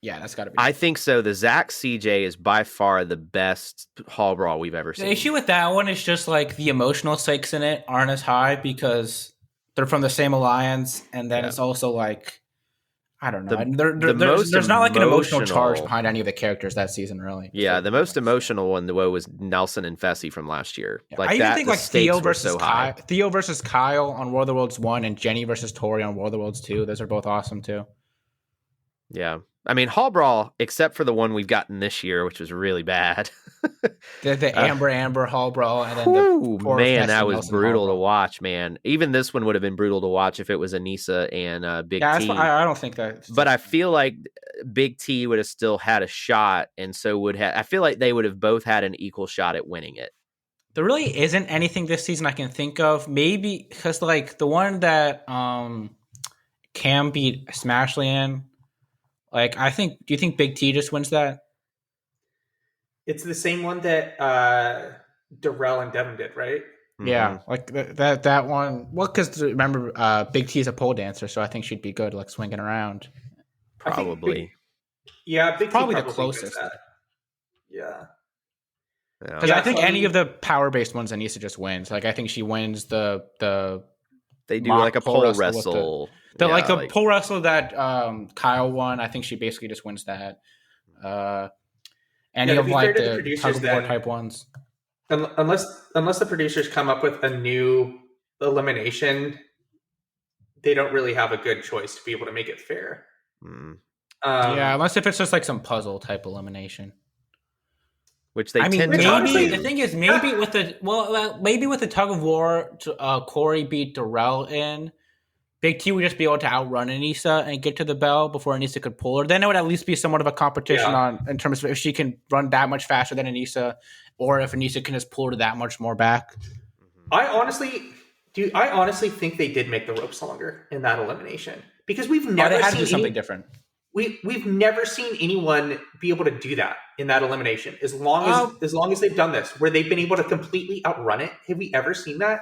Speaker 2: Yeah, that's got to be.
Speaker 3: I think so. The Zach CJ is by far the best Hall Brawl we've ever seen.
Speaker 2: The issue with that one is just like the emotional stakes in it aren't as high because they're from the same alliance, and then it's also like I don't know. There's not like an emotional charge behind any of the characters that season, really.
Speaker 3: Yeah, the most emotional one was Nelson and Fessy from last year.
Speaker 2: Yeah, I even think like Theo versus Kyle on War of the Worlds 1 and Jenny versus Tori on War of the Worlds 2. Those are both awesome too.
Speaker 3: Yeah. I mean, Hall Brawl, except for the one we've gotten this year, which was really bad.
Speaker 2: the Amber Hall Brawl, and then
Speaker 3: that was brutal to watch, man. Even this one would have been brutal to watch if it was Anissa and Big T.
Speaker 2: I don't think that.
Speaker 3: But I feel like Big T would have still had a shot, and so would have. I feel like they would have both had an equal shot at winning it.
Speaker 2: There really isn't anything this season I can think of. Maybe because like the one that Cam beat Smashley in. Like, do you think Big T just wins that?
Speaker 1: It's the same one that Darrell and Devin did, right?
Speaker 2: Yeah, like that one. Well, because remember, Big T is a pole dancer, so I think she'd be good, like swinging around.
Speaker 3: Probably.
Speaker 1: Big T
Speaker 2: probably the closest.
Speaker 1: Yeah.
Speaker 2: Because I think any of the power-based ones, Anissa just wins. Like, I think she wins the
Speaker 3: They do like a pole wrestle.
Speaker 2: The pole wrestle that Kyle won, I think she basically just wins that. Any of like the tug of war type ones.
Speaker 1: Unless the producers come up with a new elimination, they don't really have a good choice to be able to make it fair.
Speaker 2: Unless if it's just like some puzzle type elimination.
Speaker 3: Which they
Speaker 2: maybe the thing is maybe with the tug of war, Corey beat Darrell in. Big T would just be able to outrun Anissa and get to the bell before Anissa could pull her. Then it would at least be somewhat of a competition in terms of if she can run that much faster than Anissa, or if Anissa can just pull her that much more back.
Speaker 1: I honestly think they did make the ropes longer in that elimination because we've never
Speaker 2: they had
Speaker 1: seen
Speaker 2: to do something different.
Speaker 1: we've never seen anyone be able to do that in that elimination. As long as they've done this, where they've been able to completely outrun it. Have we ever seen that?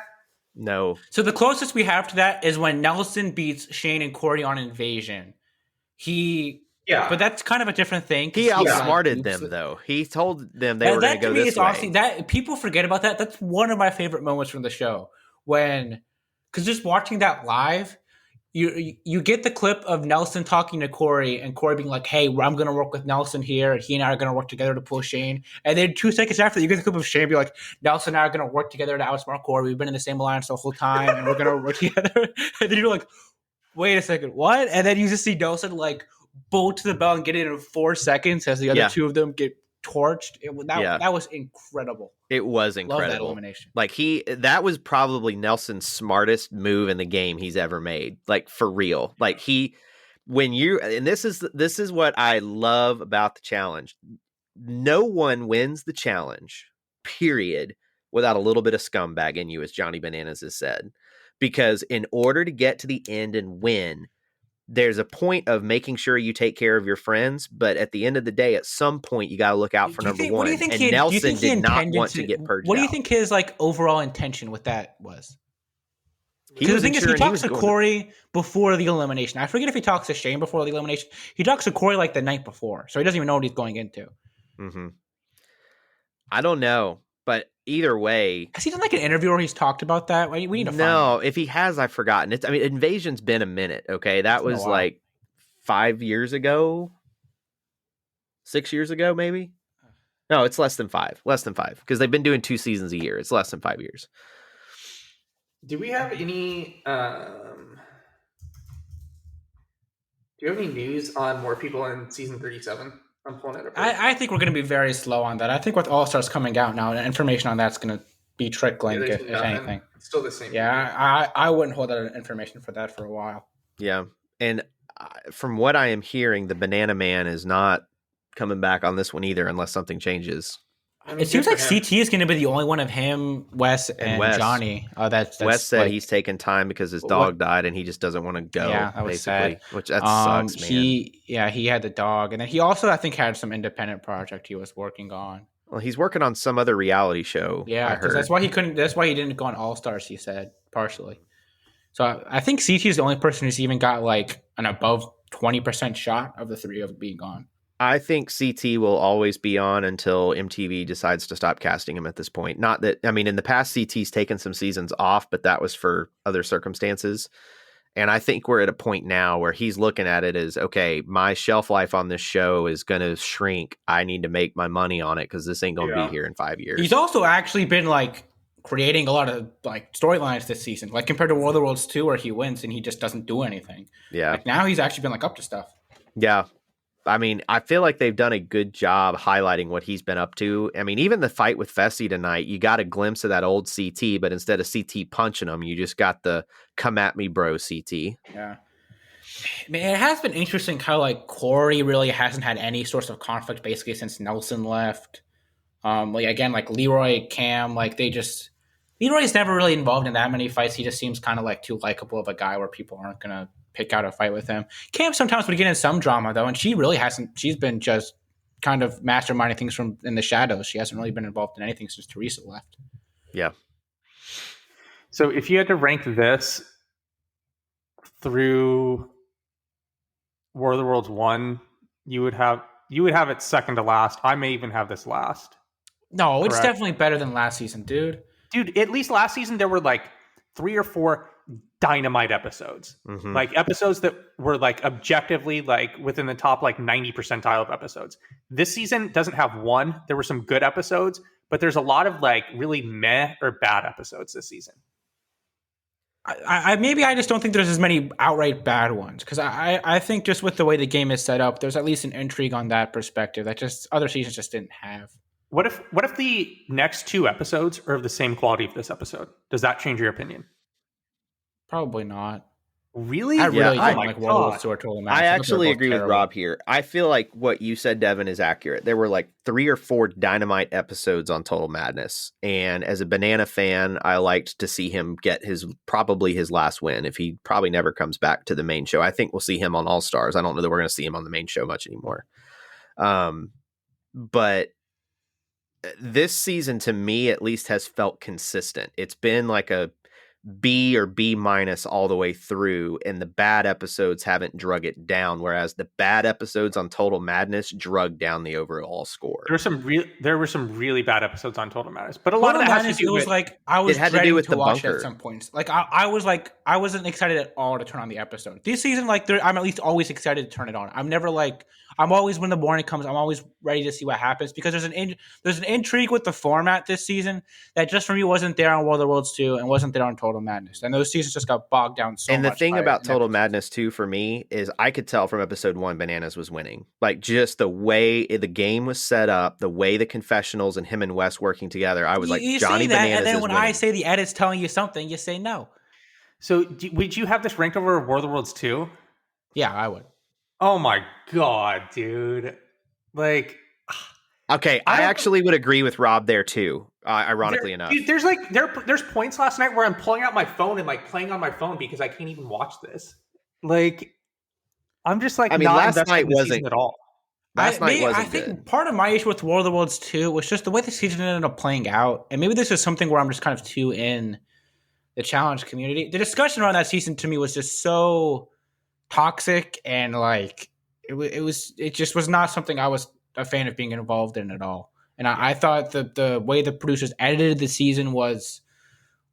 Speaker 3: No.
Speaker 2: So the closest we have to that is when Nelson beats Shane and Corey on Invasion. But that's kind of a different thing.
Speaker 3: He outsmarted them, though. He told them they were going to go this way.
Speaker 2: Honestly, that people forget about that. That's one of my favorite moments from the show. Because just watching that live, you get the clip of Nelson talking to Corey and Corey being like, "Hey, I'm going to work with Nelson here, and he and I are going to work together to pull Shane." And then 2 seconds after, you get the clip of Shane be like, "Nelson and I are going to work together to outsmart Corey. We've been in the same alliance the whole time, and we're going to work together." And then you're like, "Wait a second, what?" And then you just see Nelson like bolt to the bell and get it in 4 seconds as the other two of them get torched. That was incredible.
Speaker 3: It was incredible.
Speaker 2: Love that elimination.
Speaker 3: Like that was probably Nelson's smartest move in the game he's ever made. Like for real. Like this is what I love about the challenge. No one wins the challenge, period, without a little bit of scumbag in you, as Johnny Bananas has said. Because in order to get to the end and win, there's a point of making sure you take care of your friends, but at the end of the day, at some point, you got to look out for number one. And Nelson did not want to get purged.
Speaker 2: What do you think his overall intention with that was? Because the thing is, he talks to Corey before the elimination. I forget if he talks to Shane before the elimination. He talks to Corey like the night before, so he doesn't even know what he's going into.
Speaker 3: Mm-hmm. I don't know. But either way,
Speaker 2: has he done like an interview where he's talked about that? We need to find
Speaker 3: No, if he has, I've forgotten. Invasion's been a minute. Okay, that was like 5 years ago, 6 years ago, maybe. No, it's less than 5. Less than 5 because they've been doing 2 seasons a year. It's less than 5 years.
Speaker 1: Do we have any? Do you have any news on more people in season 37? I'm pulling it up.
Speaker 2: I think we're going to be very slow on that. I think with All Stars coming out now, information on that's going to be trickling, if anything.
Speaker 1: It's still the same.
Speaker 2: Yeah, I wouldn't hold that information for that for a while.
Speaker 3: Yeah, and from what I am hearing, the Banana Man is not coming back on this one either unless something changes.
Speaker 2: It seems like CT is going to be the only one of him, Wes, and Johnny. That's
Speaker 3: Wes said he's taking time because his dog died and he just doesn't want to go.
Speaker 2: Yeah, that was sad.
Speaker 3: Which sucks, man.
Speaker 2: He had the dog, and then he also I think had some independent project he was working on.
Speaker 3: Well, he's working on some other reality show.
Speaker 2: Yeah, because that's why he couldn't. That's why he didn't go on All Stars. He said partially. So I think CT is the only person who's even got like an above 20% shot of the three of being gone.
Speaker 3: I think CT will always be on until MTV decides to stop casting him at this point. Not that, in the past, CT's taken some seasons off, but that was for other circumstances. And I think we're at a point now where he's looking at it as, okay, my shelf life on this show is going to shrink. I need to make my money on it because this ain't going to be here in 5 years.
Speaker 2: He's also actually been creating a lot of storylines this season, compared to War of the Worlds 2 where he wins and he just doesn't do anything.
Speaker 3: Yeah.
Speaker 2: Now he's actually been up to stuff.
Speaker 3: Yeah. I feel like they've done a good job highlighting what he's been up to. Even the fight with Fessy tonight, you got a glimpse of that old CT, but instead of CT punching him, you just got the come at me, bro, CT.
Speaker 2: Yeah. It has been interesting how, Corey really hasn't had any source of conflict basically since Nelson left. Leroy, Cam, Leroy's never really involved in that many fights. He just seems kind of too likable of a guy where people aren't going to pick out a fight with him. Cam sometimes would get in some drama though, and she really hasn't. She's been just kind of masterminding things from in the shadows. She hasn't really been involved in anything since Teresa left.
Speaker 3: Yeah.
Speaker 1: So if you had to rank this through War of the Worlds 1, you would have it second to last. I may even have this last.
Speaker 2: No, it's definitely better than last season, dude.
Speaker 1: Dude, at least last season there were 3 or 4 dynamite episodes.
Speaker 3: Mm-hmm.
Speaker 1: Episodes that were objectively within the top 90 percentile of episodes. This season doesn't have one. There were some good episodes, but there's a lot of really meh or bad episodes this season.
Speaker 2: I just don't think there's as many outright bad ones because I think just with the way the game is set up, there's at least an intrigue on that perspective that just other seasons just didn't have.
Speaker 1: What if the next 2 episodes are of the same quality of this episode? Does that change your opinion?
Speaker 2: Probably not.
Speaker 4: Really?
Speaker 2: I really
Speaker 3: Yeah,
Speaker 2: didn't like World of Warcraft 2 or Total Mass.
Speaker 3: I
Speaker 2: thought they were
Speaker 3: actually
Speaker 2: both
Speaker 3: agree with
Speaker 2: terrible.
Speaker 3: Rob here. I feel like what you said, Devin, is accurate. There were like 3 or 4 dynamite episodes on Total Madness. And as a Banana fan, I liked to see him get probably his last win if he probably never comes back to the main show. I think we'll see him on All Stars. I don't know that we're going to see him on the main show much anymore. But this season, to me, at least, has felt consistent. It's been like a B or B minus all the way through, and the bad episodes haven't drug it down, whereas the bad episodes on Total Madness drug down the overall score.
Speaker 4: There were some really bad episodes on Total Madness, but a lot of that has to do with
Speaker 2: I was
Speaker 3: had to do with
Speaker 2: to
Speaker 3: the
Speaker 2: watch it
Speaker 3: bunker.
Speaker 2: at some points. Like I wasn't excited at all to turn on the episode. This season, I'm at least always excited to turn it on. I'm always, when the morning comes, I'm always ready to see what happens, because there's an intrigue with the format this season that just for me wasn't there on World of Worlds 2 and wasn't there on Total Madness. And those seasons just got bogged down so much.
Speaker 3: And the thing about Total
Speaker 2: episodes.
Speaker 3: Madness 2 for me is I could tell from episode 1 Bananas was winning. Like, just the way the game was set up, the way the confessionals and him and Wes working together, I was like,
Speaker 2: you
Speaker 3: Johnny
Speaker 2: say that,
Speaker 3: Bananas
Speaker 2: and then
Speaker 3: is
Speaker 2: when
Speaker 3: winning.
Speaker 2: I say the edit's telling you something, you say no.
Speaker 4: So would you have this ranked over World of Worlds 2?
Speaker 2: Yeah, I would.
Speaker 4: Oh my god, dude. Like,
Speaker 3: Okay, I actually would agree with Rob there too, ironically enough.
Speaker 4: Dude, there's points last night where I'm pulling out my phone and like playing on my phone because I can't even watch this. Like, I'm just like,
Speaker 3: I mean,
Speaker 4: not
Speaker 3: last
Speaker 4: invested
Speaker 3: night
Speaker 4: in the season
Speaker 3: wasn't
Speaker 4: at all.
Speaker 3: Last night wasn't
Speaker 2: I think
Speaker 3: good.
Speaker 2: part of my issue with World of Worlds 2 was just the way the season ended up playing out. And maybe this is something where I'm just kind of too in the challenge community. The discussion around that season to me was just so toxic, and like it just was not something I was a fan of being involved in at all. And I thought the way the producers edited the season was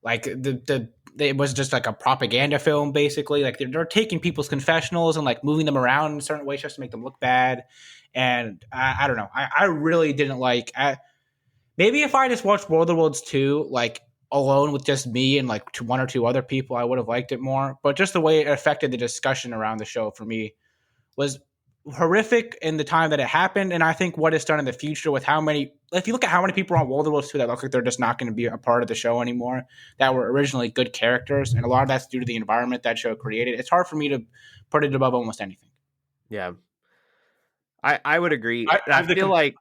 Speaker 2: like it was just like a propaganda film, basically. Like they're taking people's confessionals and like moving them around in certain ways just to make them look bad. And I don't know. I really didn't like. Maybe if I just watched World of Worlds 2 like alone with just me and like one or two other people, I would have liked it more. But just the way it affected the discussion around the show for me was horrific in the time that it happened. And I think what it's done in the future with if you look at how many people are on World of Worlds 2 that look like they're just not going to be a part of the show anymore, that were originally good characters, and a lot of that's due to the environment that show created, it's hard for me to put it above almost anything.
Speaker 3: Yeah. I would agree.
Speaker 4: I
Speaker 3: feel like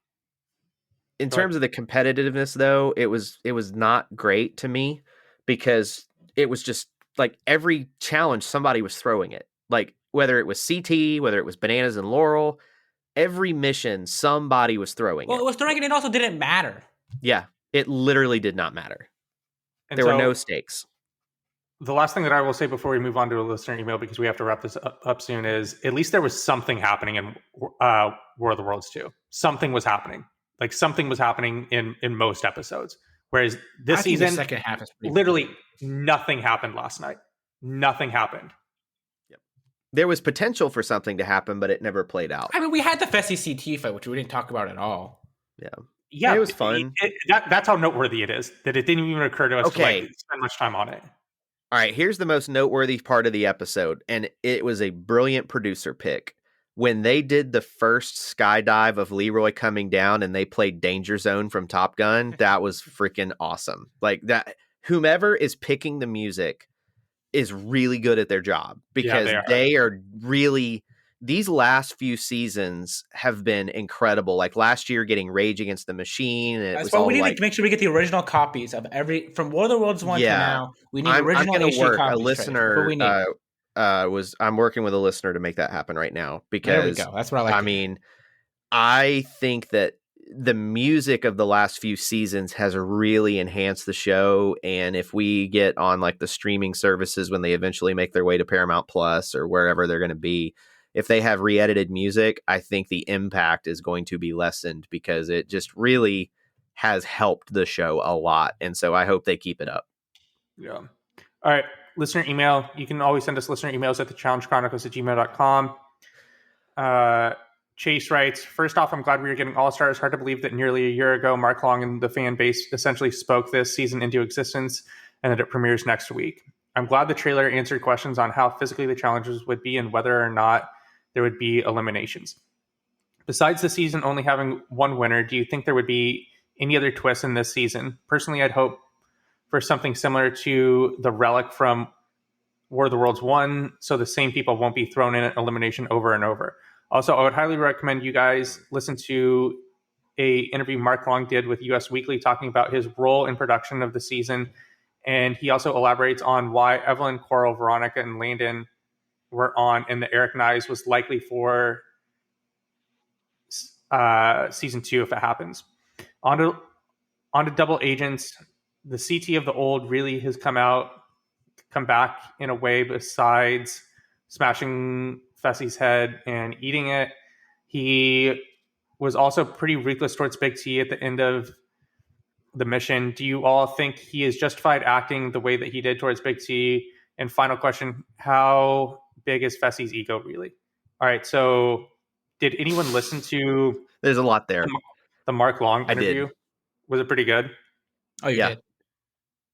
Speaker 3: in terms of the competitiveness, though, it was not great to me, because it was just like every challenge somebody was throwing it. Like, whether it was CT, whether it was Bananas and Laurel, every mission somebody was throwing
Speaker 2: Well,
Speaker 3: it.
Speaker 2: it was throwing it, and it also didn't matter.
Speaker 3: Yeah, it literally did not matter.
Speaker 4: And
Speaker 3: there were
Speaker 4: so,
Speaker 3: no stakes.
Speaker 4: The last thing that I will say before we move on to a listener email, because we have to wrap this up soon, is at least there was something happening in World of Worlds 2. Something was happening. Like, something was happening in most episodes. Whereas this season,
Speaker 2: the second half is
Speaker 4: literally nothing happened last night. Nothing happened.
Speaker 3: Yep. There was potential for something to happen, but it never played out.
Speaker 2: I mean, we had the Fessy CT fight, which we didn't talk about at all.
Speaker 4: Yeah,
Speaker 3: it was fun.
Speaker 4: That's how noteworthy it is, that it didn't even occur to us to like spend much time on it.
Speaker 3: All right, here's the most noteworthy part of the episode, and it was a brilliant producer pick. When they did the first skydive of Leroy coming down and they played Danger Zone from Top Gun, that was freaking awesome. Like, that, whomever is picking the music is really good at their job, because they are really, these last few seasons have been incredible. Like last year, getting Rage Against the Machine. And
Speaker 2: that's why we need to make sure we get the original copies of from World of Worlds 1 to now. We need original issue copies.
Speaker 3: A listener I'm working with a listener to make that happen right now, because
Speaker 2: there we go. That's what I like.
Speaker 3: I mean, I think that the music of the last few seasons has really enhanced the show. And if we get on like the streaming services when they eventually make their way to Paramount Plus or wherever they're going to be, if they have re-edited music, I think the impact is going to be lessened, because it just really has helped the show a lot. And so I hope they keep it up.
Speaker 4: Yeah. All right. Listener email. You can always send us listener emails at thechallengechronicles@gmail.com. Chase writes, first off, I'm glad we are getting All-Stars. Hard to believe that nearly a year ago, Mark Long and the fan base essentially spoke this season into existence, and that it premieres next week. I'm glad the trailer answered questions on how physically the challenges would be and whether or not there would be eliminations. Besides the season only having one winner, do you think there would be any other twists in this season? Personally, I'd hope for something similar to the relic from War of the Worlds 1, so the same people won't be thrown in at elimination over and over. Also, I would highly recommend you guys listen to a interview Mark Long did with US Weekly talking about his role in production of the season. And he also elaborates on why Evelyn, Coral, Veronica, and Landon were on, and the Eric Nyes was likely for season 2 if it happens. On to Double Agents. The CT of the old really has come back in a way besides smashing Fessy's head and eating it. He was also pretty ruthless towards Big T at the end of the mission. Do you all think he is justified acting the way that he did towards Big T? And final question, how big is Fessy's ego really? All right, so did anyone listen to
Speaker 3: There's a lot there.
Speaker 4: the Mark Long interview?
Speaker 3: I did.
Speaker 4: Was it pretty good?
Speaker 2: Oh, you did?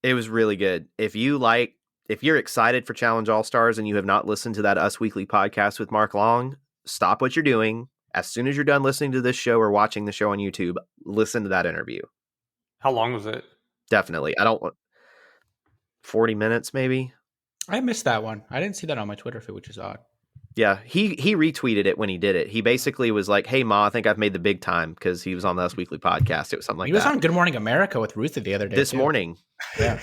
Speaker 3: It was really good. If you're excited for Challenge All-Stars and you have not listened to that Us Weekly podcast with Mark Long, stop what you're doing. As soon as you're done listening to this show or watching the show on YouTube, listen to that interview.
Speaker 4: How long was it?
Speaker 3: Definitely. I don't want 40 minutes maybe.
Speaker 2: I missed that one. I didn't see that on my Twitter feed, which is odd.
Speaker 3: Yeah, he retweeted it when he did it. He basically was like, "Hey, Ma, I think I've made the big time," because he was on the Us Weekly podcast. It was something like that.
Speaker 2: He was on Good Morning America with Ruthie the other day.
Speaker 3: This morning.
Speaker 2: Yeah.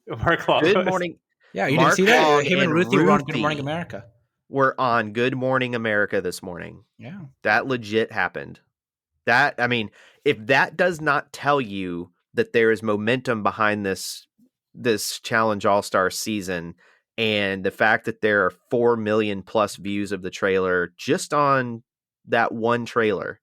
Speaker 4: Mark Long.
Speaker 3: Good morning.
Speaker 2: Yeah, you
Speaker 3: Mark
Speaker 2: didn't see that?
Speaker 3: Long
Speaker 2: Him and Ruthie were on Good Morning America.
Speaker 3: We're on Good Morning America this morning.
Speaker 2: Yeah.
Speaker 3: That legit happened. If that does not tell you that there is momentum behind this Challenge All-Star season, and the fact that there are 4 million plus views of the trailer just on that one trailer.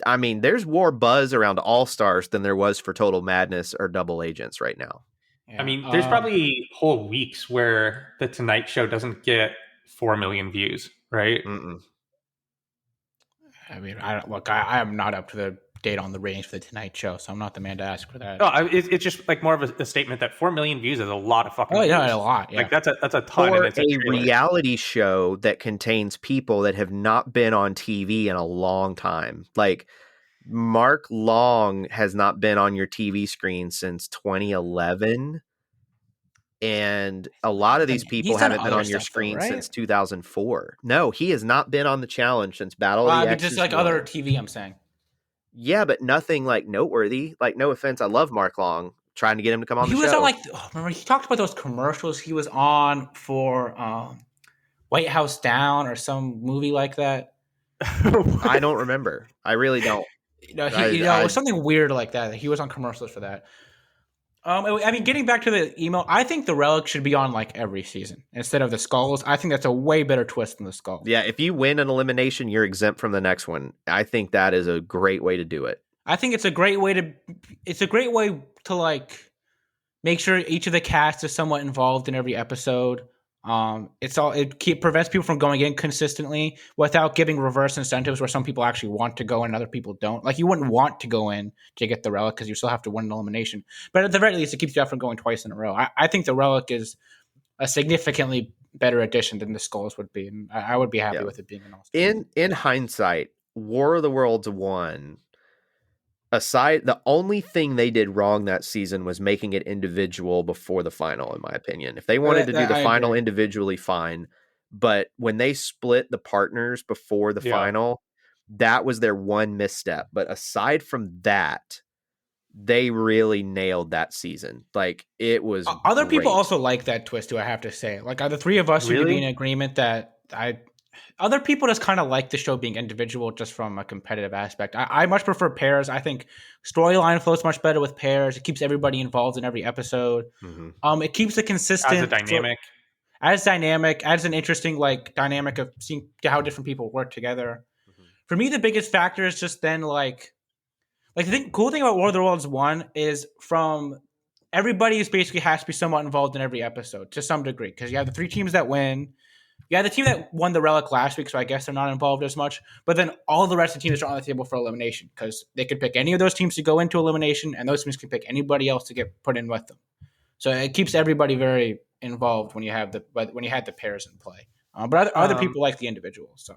Speaker 3: I mean, there's more buzz around All-Stars than there was for Total Madness or Double Agents right now.
Speaker 4: Yeah. I mean, there's probably whole weeks where The Tonight Show doesn't get 4 million views, right?
Speaker 3: Mm-mm.
Speaker 2: I mean, I am not up to the date on the ratings for The Tonight Show, so I'm not the man to ask for that.
Speaker 4: No, it's just like more of a statement that 4 million views is a lot of fucking views.
Speaker 2: Yeah, a lot. Yeah.
Speaker 4: Like that's a ton.
Speaker 3: For
Speaker 4: and it's
Speaker 3: a reality show that contains people that have not been on TV in a long time. Like Mark Long has not been on your TV screen since 2011. And a lot of these people haven't been on your screen since 2004. No, he has not been on the challenge since Battle of the X's.
Speaker 2: Just like other TV, I'm saying.
Speaker 3: Yeah, but nothing like noteworthy. Like, no offense, I love Mark Long. Trying to get him to come on the show.
Speaker 2: He was on remember he talked about those commercials he was on for White House Down or some movie like that.
Speaker 3: I don't remember. I really don't.
Speaker 2: It was something weird like that. He was on commercials for that. I mean, getting back to the email, I think the Relic should be on like every season instead of the Skulls. I think that's a way better twist than the Skull.
Speaker 3: Yeah, if you win an elimination, you're exempt from the next one. I think that is a great way to do it.
Speaker 2: I think it's a great way to like make sure each of the cast is somewhat involved in every episode. It prevents people from going in consistently without giving reverse incentives where some people actually want to go in and other people don't. Like you wouldn't want to go in to get the Relic because you still have to win an elimination. But at the very least, it keeps you out from going twice in a row. I think the Relic is a significantly better addition than the Skulls would be, and I would be happy with it being an All-Star.
Speaker 3: In hindsight, War of the Worlds 1. The only thing they did wrong that season was making it individual before the final, in my opinion. If they wanted to do the final individually, fine. But when they split the partners before the final, that was their one misstep. But aside from that, they really nailed that season. Like, it was
Speaker 2: Other
Speaker 3: great.
Speaker 2: people also like that twist, too, I have to say. Like, the three of us seem to be in agreement that other people just kind of like the show being individual just from a competitive aspect. I much prefer pairs. I think storyline flows much better with pairs. It keeps everybody involved in every episode. Mm-hmm. It keeps it consistent. Adds an interesting like dynamic of seeing how different people work together. Mm-hmm. For me, the biggest factor is just then like the cool thing about War of the Worlds 1 is from everybody is basically has to be somewhat involved in every episode to some degree because you have the 3 teams that win. Yeah, the team that won the Relic last week, so I guess they're not involved as much. But then all the rest of the teams are on the table for elimination because they could pick any of those teams to go into elimination, and those teams can pick anybody else to get put in with them. So it keeps everybody very involved when you had the pairs in play. But other people like the individuals. So,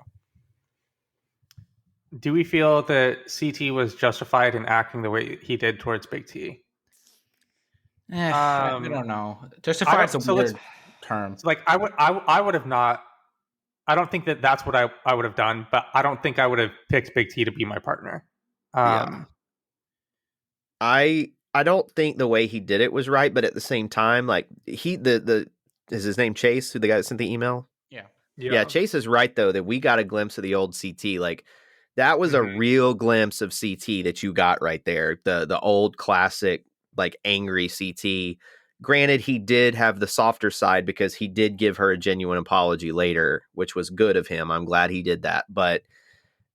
Speaker 4: do we feel that CT was justified in acting the way he did towards Big T?
Speaker 2: I don't know. Justified is weird. term.
Speaker 4: So, like, I would have not. I don't think that that's what I would have done, but I don't think I would have picked Big T to be my partner.
Speaker 3: Yeah. I don't think the way he did it was right, but at the same time, like the is his name Chase, who the guy that sent the email? Yeah, Chase is right though that we got a glimpse of the old CT. Like that was a real glimpse of CT that you got right there. The old classic, like angry CT. Granted, he did have the softer side because he did give her a genuine apology later, which was good of him. I'm glad he did that, but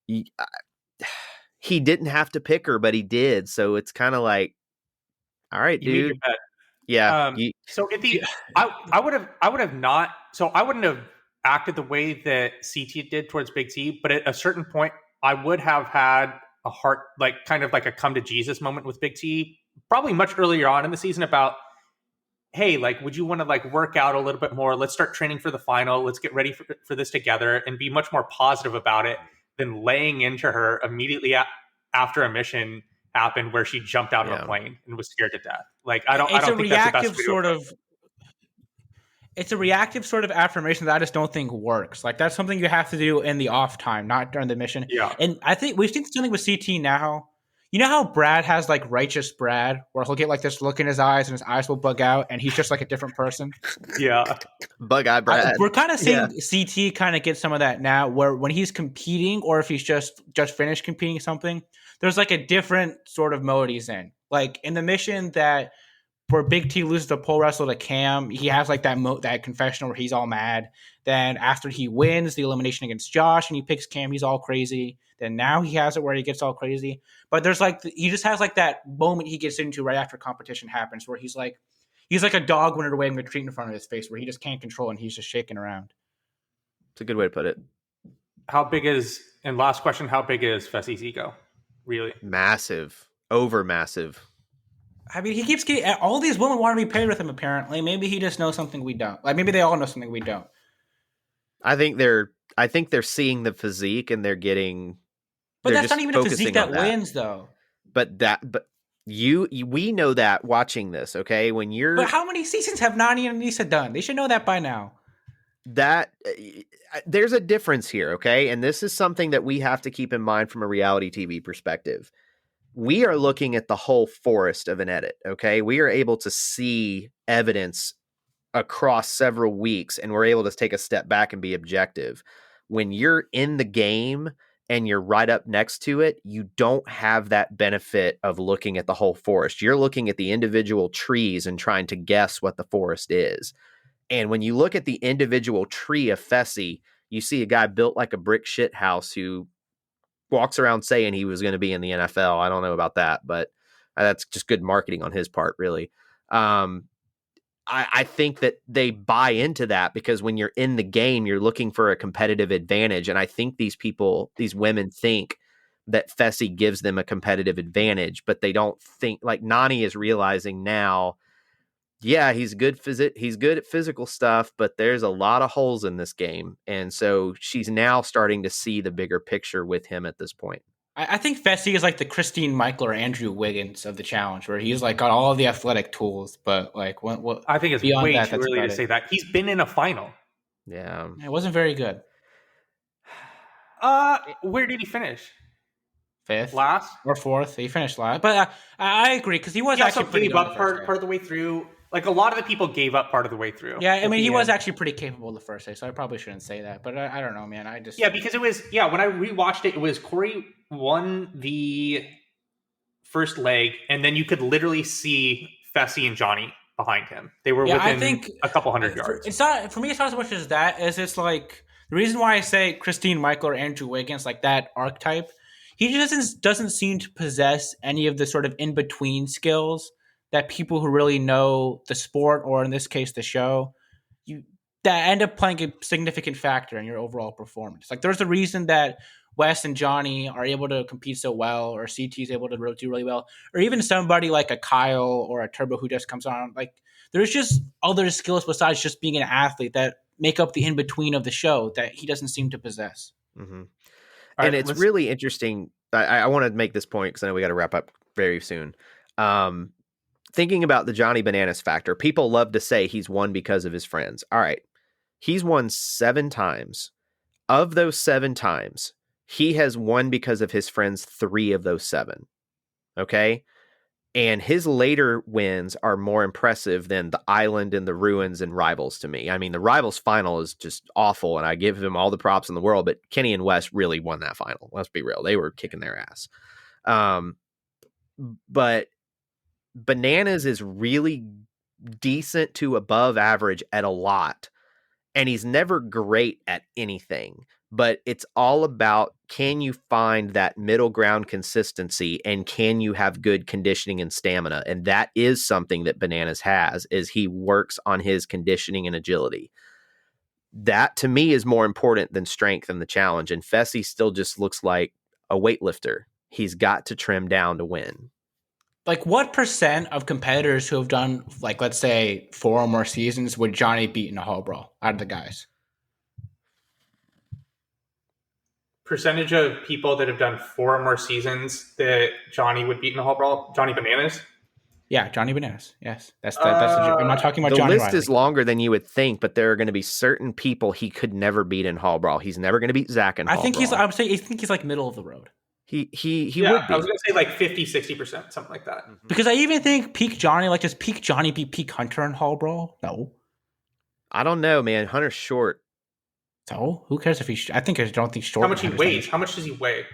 Speaker 3: he didn't have to pick her, but he did. So it's kind of like, all right,
Speaker 4: you made your
Speaker 3: dude.
Speaker 4: bet.
Speaker 3: Yeah.
Speaker 4: So I would have not. So I wouldn't have acted the way that CT did towards Big T, but at a certain point, I would have had a heart, like kind of like a come to Jesus moment with Big T, probably much earlier on in the season about, hey, like, would you want to like work out a little bit more? Let's start training for the final. Let's get ready for this together, and be much more positive about it than laying into her immediately after a mission happened where she jumped out of a plane and was scared to death. Like, I don't think that's the best way to approach it.
Speaker 2: It's a reactive sort of affirmation that I just don't think works. Like that's something you have to do in the off time, not during the mission.
Speaker 4: Yeah.
Speaker 2: And I think we've seen something with CT now. You know how Brad has like righteous Brad, where he'll get like this look in his eyes and his eyes will bug out and he's just like a different person?
Speaker 4: Yeah.
Speaker 3: Bug eye Brad.
Speaker 2: We're kind of seeing CT kind of get some of that now, where when he's competing or if he's just finished competing something, there's like a different sort of mode he's in. Like in the mission that where Big T loses the pole wrestle to Cam, he has like that confessional where he's all mad. Then after he wins the elimination against Josh and he picks Cam, he's all crazy. Then now he has it where he gets all crazy. But there's like he just has like that moment he gets into right after competition happens where he's like a dog when they're waving a treat in front of his face where he just can't control and he's just shaking around.
Speaker 3: It's a good way to put it.
Speaker 4: Last question, how big is Fessy's ego? Really?
Speaker 3: Massive. Over massive.
Speaker 2: I mean, he keeps getting all these women want to be paired with him. Apparently, maybe he just knows something we don't. Like maybe they all know something we don't.
Speaker 3: I think they're seeing the physique and they're getting.
Speaker 2: But that's not even a physique that wins, though.
Speaker 3: But we know that watching this, okay? When you're.
Speaker 2: But how many seasons have Nani and Anissa done? They should know that by now.
Speaker 3: That there's a difference here, okay? And this is something that we have to keep in mind from a reality TV perspective. We are looking at the whole forest of an edit, okay? We are able to see evidence across several weeks, and we're able to take a step back and be objective. When you're in the game and you're right up next to it, you don't have that benefit of looking at the whole forest. You're looking at the individual trees and trying to guess what the forest is. And when you look at the individual tree of Fessy, you see a guy built like a brick shit house who walks around saying he was going to be in the NFL. I don't know about that, but that's just good marketing on his part, really. I think that they buy into that because when you're in the game, you're looking for a competitive advantage. And I think these women think that Fessy gives them a competitive advantage, but they don't think, like Nani is realizing now, yeah, he's good at physical stuff, but there's a lot of holes in this game. And so she's now starting to see the bigger picture with him at this point.
Speaker 2: I think Fessy is like the Christine Michael or Andrew Wiggins of the challenge, where he's like got all of the athletic tools, but like what
Speaker 4: I think it's way too early to say that. He's been in a final.
Speaker 3: Yeah.
Speaker 2: It wasn't very good.
Speaker 4: Where did he finish?
Speaker 2: Fifth,
Speaker 4: last,
Speaker 2: or fourth? He finished last, but I agree because he was actually pretty
Speaker 4: gave up part of the way through. Like a lot of the people gave up part of the way through.
Speaker 2: Yeah, I mean he was actually pretty capable the first day, so I probably shouldn't say that. But I don't know, man.
Speaker 4: Because it was when I rewatched it, it was Corey won the first leg, and then you could literally see Fessy and Johnny behind him. They were within a couple hundred yards.
Speaker 2: It's not for me. It's not as much as that. It's like the reason why I say Christine Michael or Andrew Wiggins, like that archetype. He just doesn't seem to possess any of the sort of in-between skills that people who really know the sport, or in this case, the show, that end up playing a significant factor in your overall performance. Like there's a reason that Wes and Johnny are able to compete so well, or CT is able to do really well, or even somebody like a Kyle or a Turbo who just comes on. Like there's just other skills besides just being an athlete that make up the in-between of the show that he doesn't seem to possess.
Speaker 3: Mm-hmm. And it's really interesting. I want to make this point because I know we got to wrap up very soon. thinking about the Johnny Bananas factor, people love to say he's won because of his friends. All right. He's won 7 times. Of those 7 times, he has won because of his friends 3 of those 7. Okay? And his later wins are more impressive than the Island and the Ruins and Rivals to me. I mean, the Rivals final is just awful, and I give him all the props in the world, but Kenny and Wes really won that final. Let's be real. They were kicking their ass. But Bananas is really decent to above average at a lot, and he's never great at anything. But it's all about, can you find that middle ground consistency, and can you have good conditioning and stamina? And that is something that Bananas has, is he works on his conditioning and agility. That to me is more important than strength in the challenge. And Fessy still just looks like a weightlifter. He's got to trim down to win.
Speaker 2: Like, what % of competitors who have done, like, let's say 4 or more seasons would Johnny beat in a hall brawl out of the guys?
Speaker 1: Percentage of people that have done 4 or more seasons that Johnny would beat in a hall brawl? Johnny Bananas?
Speaker 2: Yeah, Johnny Bananas. Yes, that's I'm not talking about
Speaker 3: the
Speaker 2: Johnny
Speaker 3: list
Speaker 2: Riley.
Speaker 3: is longer than you would think, but there are going to be certain people he could never beat in hall brawl. He's never going to beat Zach in hall brawl.
Speaker 2: I think he's like middle of the road.
Speaker 3: He
Speaker 1: yeah,
Speaker 3: would be.
Speaker 1: I was going to say like 50-60%, something like that.
Speaker 2: Mm-hmm. Because I even think peak Johnny, like, does peak Johnny beat peak Hunter in hall brawl? No.
Speaker 3: I don't know, man. Hunter's short.
Speaker 2: So who cares if he's? I don't think short.
Speaker 1: How much he weighs? How much does he weigh?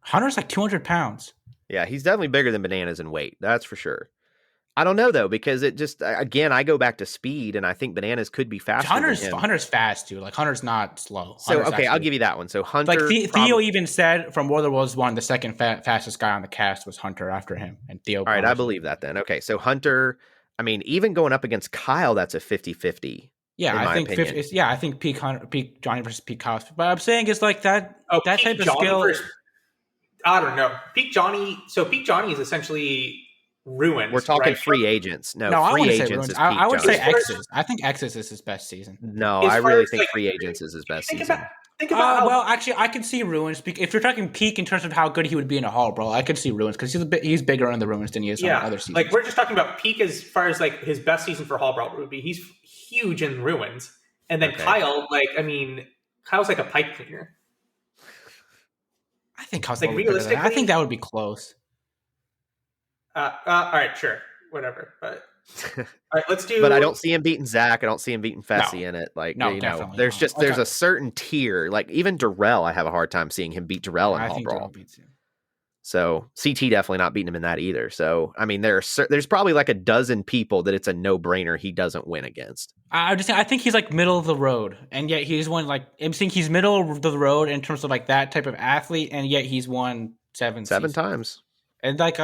Speaker 2: Hunter's like 200 pounds.
Speaker 3: Yeah, he's definitely bigger than Bananas in weight. That's for sure. I don't know though, because it just, again, I go back to speed, and I think Bananas could be faster.
Speaker 2: Hunter's fast too. Like, Hunter's not slow.
Speaker 3: So okay, I'll give you that one. So Hunter,
Speaker 2: like Theo even said from War of the Worlds 1, the second fastest guy on the cast was Hunter after him, and Theo.
Speaker 3: All right, I believe that then. Okay, so Hunter, I mean, even going up against Kyle, that's a 50-50.
Speaker 2: Yeah, I think 50, I think peak Johnny versus peak Kyle. But I'm saying it's like that. That type of skill.
Speaker 1: I don't know. Peak Johnny. So peak Johnny is essentially Ruins.
Speaker 3: We're talking
Speaker 1: right?
Speaker 3: free agents. No,
Speaker 2: free
Speaker 3: free
Speaker 2: agents
Speaker 3: agents
Speaker 2: is
Speaker 3: is
Speaker 2: I would
Speaker 3: Johnny.
Speaker 2: say X's. I think X's is his best season.
Speaker 3: No, I really think free agents is his best season.
Speaker 1: Think about
Speaker 2: well, actually, I can see Ruins. If you're talking peak in terms of how good he would be in a hall brawl, I could see Ruins because he's bigger in the Ruins than he is on other seasons.
Speaker 1: Like, we're just talking about peak as far as like his best season for hall brawl would be. He's huge in Ruins, and then Kyle, Kyle's like a pipe cleaner.
Speaker 2: I think Kyle's
Speaker 1: like realistically.
Speaker 2: I think that would be close.
Speaker 1: All right, sure, whatever, but. All right, let's do.
Speaker 3: But I don't see him beating Zach. I don't see him beating Fessy in it. Like, there's a certain tier. Like, even Darrell, I have a hard time seeing him beat Darrell in hall brawl. So CT definitely not beating him in that either. So I mean, there's probably like a dozen people that it's a no brainer he doesn't win against.
Speaker 2: I think he's like middle of the road, and yet he's won like I'm saying he's middle of the road in terms of like that type of athlete, and yet he's won 7
Speaker 3: times.
Speaker 2: And like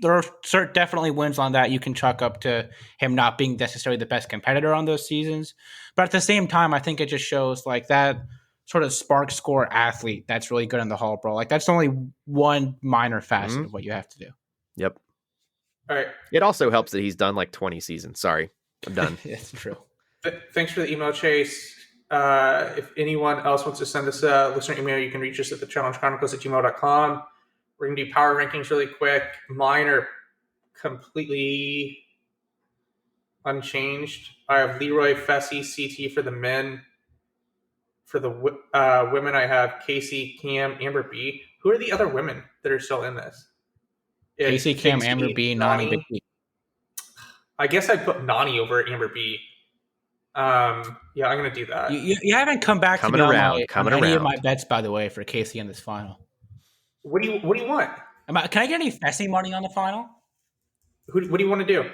Speaker 2: there are definitely wins on that you can chalk up to him not being necessarily the best competitor on those seasons. But at the same time, I think it just shows like that sort of spark score athlete that's really good in the hall brawl. Like, that's only one minor facet of what you have to do.
Speaker 3: Yep.
Speaker 1: All right.
Speaker 3: It also helps that he's done like 20 seasons. Sorry, I'm done.
Speaker 2: It's true.
Speaker 1: Thanks for the email, Chase. If anyone else wants to send us a listener email, you can reach us at thechallengechronicles@gmail.com. We're going to do power rankings really quick. Mine are completely unchanged. I have Leroy, Fessy, CT for the men. For the women, I have Casey, Cam, Amber B. Who are the other women that are still in this?
Speaker 2: Casey, Cam, Amber B, Nani B.
Speaker 1: I guess I'd put Nani over Amber B. Yeah, I'm going to do that.
Speaker 2: You haven't come back
Speaker 3: coming
Speaker 2: to me
Speaker 3: around,
Speaker 2: on any of my bets, by the way, for Casey in this final.
Speaker 1: What do you want?
Speaker 2: Can I get any Fessy money on the final?
Speaker 1: What do you want to do?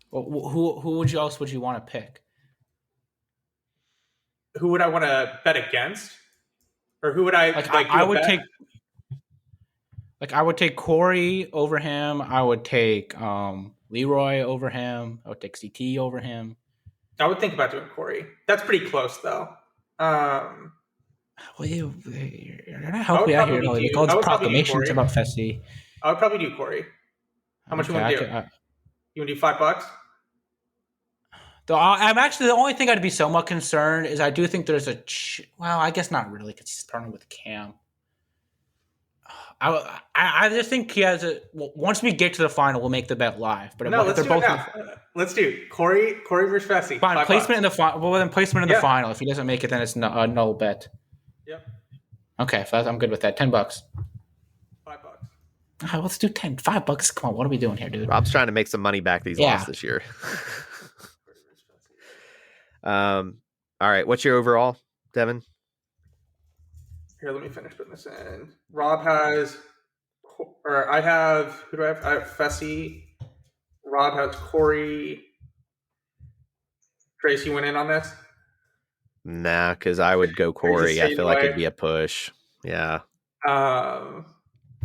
Speaker 2: Well, who else would you want to pick?
Speaker 1: Who would I want to bet against? Or who would I
Speaker 2: I would take? Like, I would take Corey over him. I would take Leroy over him. I would take CT over him.
Speaker 1: I would think about doing Corey. That's pretty close, though.
Speaker 2: Well, you're not helping me out here. Like, all these proclamations about Fessy.
Speaker 1: I would probably do Corey. How much you want to do? You want to do $5?
Speaker 2: Though I'm actually, the only thing I'd be somewhat concerned is I do think there's well, I guess not really because he's partnered with Cam. I I just think he has a. Well, once we get to the final, we'll make the bet live. But
Speaker 1: No,
Speaker 2: if
Speaker 1: let's
Speaker 2: they're
Speaker 1: do
Speaker 2: both
Speaker 1: it now. Let's do Corey versus Fessy.
Speaker 2: fine, placement in the final. Well, then placement in the
Speaker 1: Yeah.
Speaker 2: final. If he doesn't make it, then it's a null bet.
Speaker 1: Yep.
Speaker 2: Okay, so I'm good with that. $10.
Speaker 1: $5.
Speaker 2: All right, let's do $5. Come on, what are we doing here, dude?
Speaker 3: Rob's trying to make some money back these loss this year. All right, what's your overall, Devin?
Speaker 1: Here, let me finish putting this in. Rob has, or I have, who do I have? I have Fessy. Rob has Corey. Trace, you went in on this?
Speaker 3: Nah, because I would go Corey. I feel like it'd be a push. Yeah.
Speaker 1: All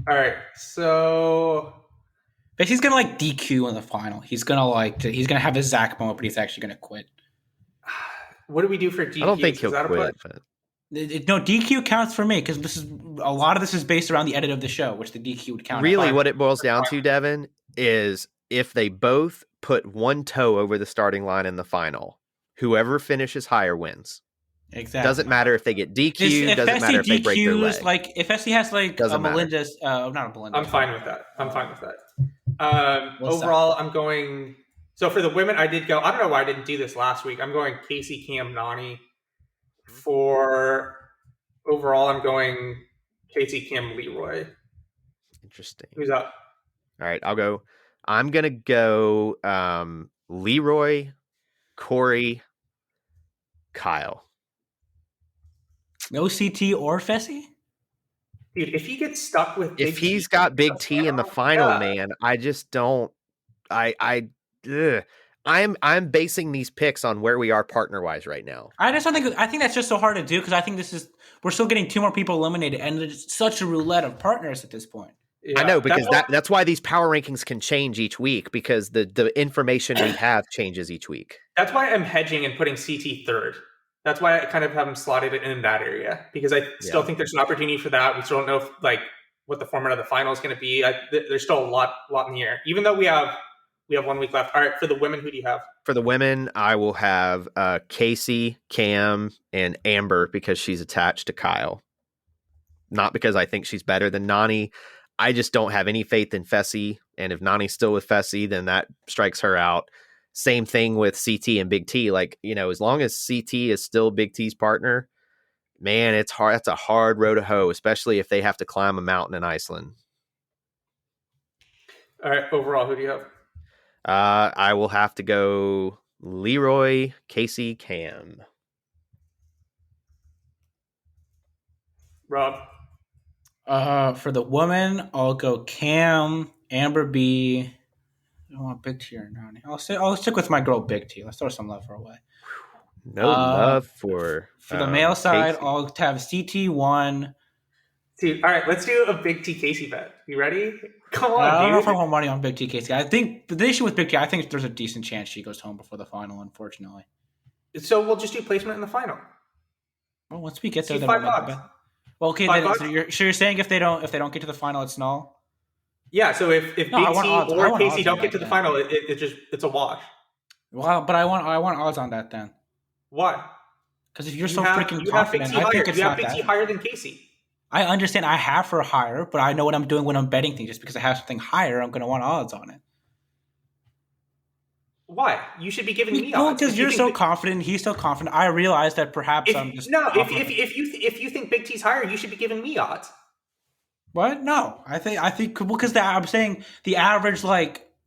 Speaker 1: right, so
Speaker 2: He's gonna like DQ in the final. He's gonna have his Zach moment, but he's actually gonna quit.
Speaker 1: what do we do for DQ?
Speaker 3: I don't think he'll quit. But...
Speaker 2: No, DQ counts for me because a lot of this is based around the edit of the show, which the DQ would count.
Speaker 3: Really, what it boils down to, Devin, is if they both put one toe over the starting line in the final, whoever finishes higher wins.
Speaker 2: Exactly.
Speaker 3: Doesn't matter if they get DQ'd. Doesn't matter if they break their leg.
Speaker 2: Like if Fessy has like
Speaker 3: doesn't
Speaker 2: a Melinda's, not a Melinda.
Speaker 1: I'm fine with that. Overall, I'm going. So for the women, I did go. I don't know why I didn't do this last week. I'm going Casey, Cam, Nani. For overall, I'm going Casey, Cam, Leroy.
Speaker 3: Interesting.
Speaker 1: Who's up?
Speaker 3: All right, I'll go. I'm gonna go Leroy, Corey, Kyle.
Speaker 2: No CT or Fessy?
Speaker 1: Dude, if he gets stuck with
Speaker 3: if he's got Big T in the final, man, I just don't. I'm basing these picks on where we are partner wise right now.
Speaker 2: I think that's just so hard to do because I think we're still getting 2 more people eliminated, and it's such a roulette of partners at this point.
Speaker 3: Yeah, I know because that's why these power rankings can change each week because the information we have changes each week.
Speaker 1: That's why I'm hedging and putting CT third. That's why I kind of have him slotted in that area because I still think there's an opportunity for that. We still don't know what the format of the final is going to be. There's still a lot in the air, even though we have 1 week left. All right, for the women, who do you have?
Speaker 3: For the women, I will have Casey, Cam, and Amber because she's attached to Kyle. Not because I think she's better than Nani. I just don't have any faith in Fessy. And if Nani's still with Fessy, then that strikes her out. Same thing with CT and Big T. As long as CT is still Big T's partner, man, it's hard. That's a hard road to hoe, especially if they have to climb a mountain in Iceland.
Speaker 1: All right, overall, who do you have?
Speaker 3: I will have to go Leroy, Casey, Cam.
Speaker 1: Rob?
Speaker 2: For the woman, I'll go Cam, Amber B. I don't want Big T or Nani. I'll stick with my girl Big T. Let's throw some love her way.
Speaker 3: No love for
Speaker 2: the male side.
Speaker 3: Casey.
Speaker 2: I'll have CT1.
Speaker 1: Dude, all right, let's do a Big T Casey bet. You ready? Come on,
Speaker 2: I don't know
Speaker 1: dude.
Speaker 2: if I want money on Big T Casey. I think the issue with Big T, I think there's a decent chance she goes home before the final. Unfortunately.
Speaker 1: So we'll just do placement in the final.
Speaker 2: Well, once we get there,
Speaker 1: See,
Speaker 2: then
Speaker 1: $5.
Speaker 2: Well, okay. So you're saying if they don't get to the final, it's null.
Speaker 1: Yeah. So if Big T or Casey don't get to the final, it's a wash.
Speaker 2: Well, but I want odds on that then.
Speaker 1: Why?
Speaker 2: Because if you're so freaking confident, I think it's not that.
Speaker 1: You have Big T higher than Casey.
Speaker 2: I understand I have her higher, but I know what I'm doing when I'm betting things. Just because I have something higher, I'm going to want odds on it.
Speaker 1: Why? You should be giving me odds.
Speaker 2: No, because you're so confident. He's so confident. I realize that perhaps I'm just
Speaker 1: if you think Big T's higher, you should be giving me odds.
Speaker 2: What? No, I think because I'm saying the average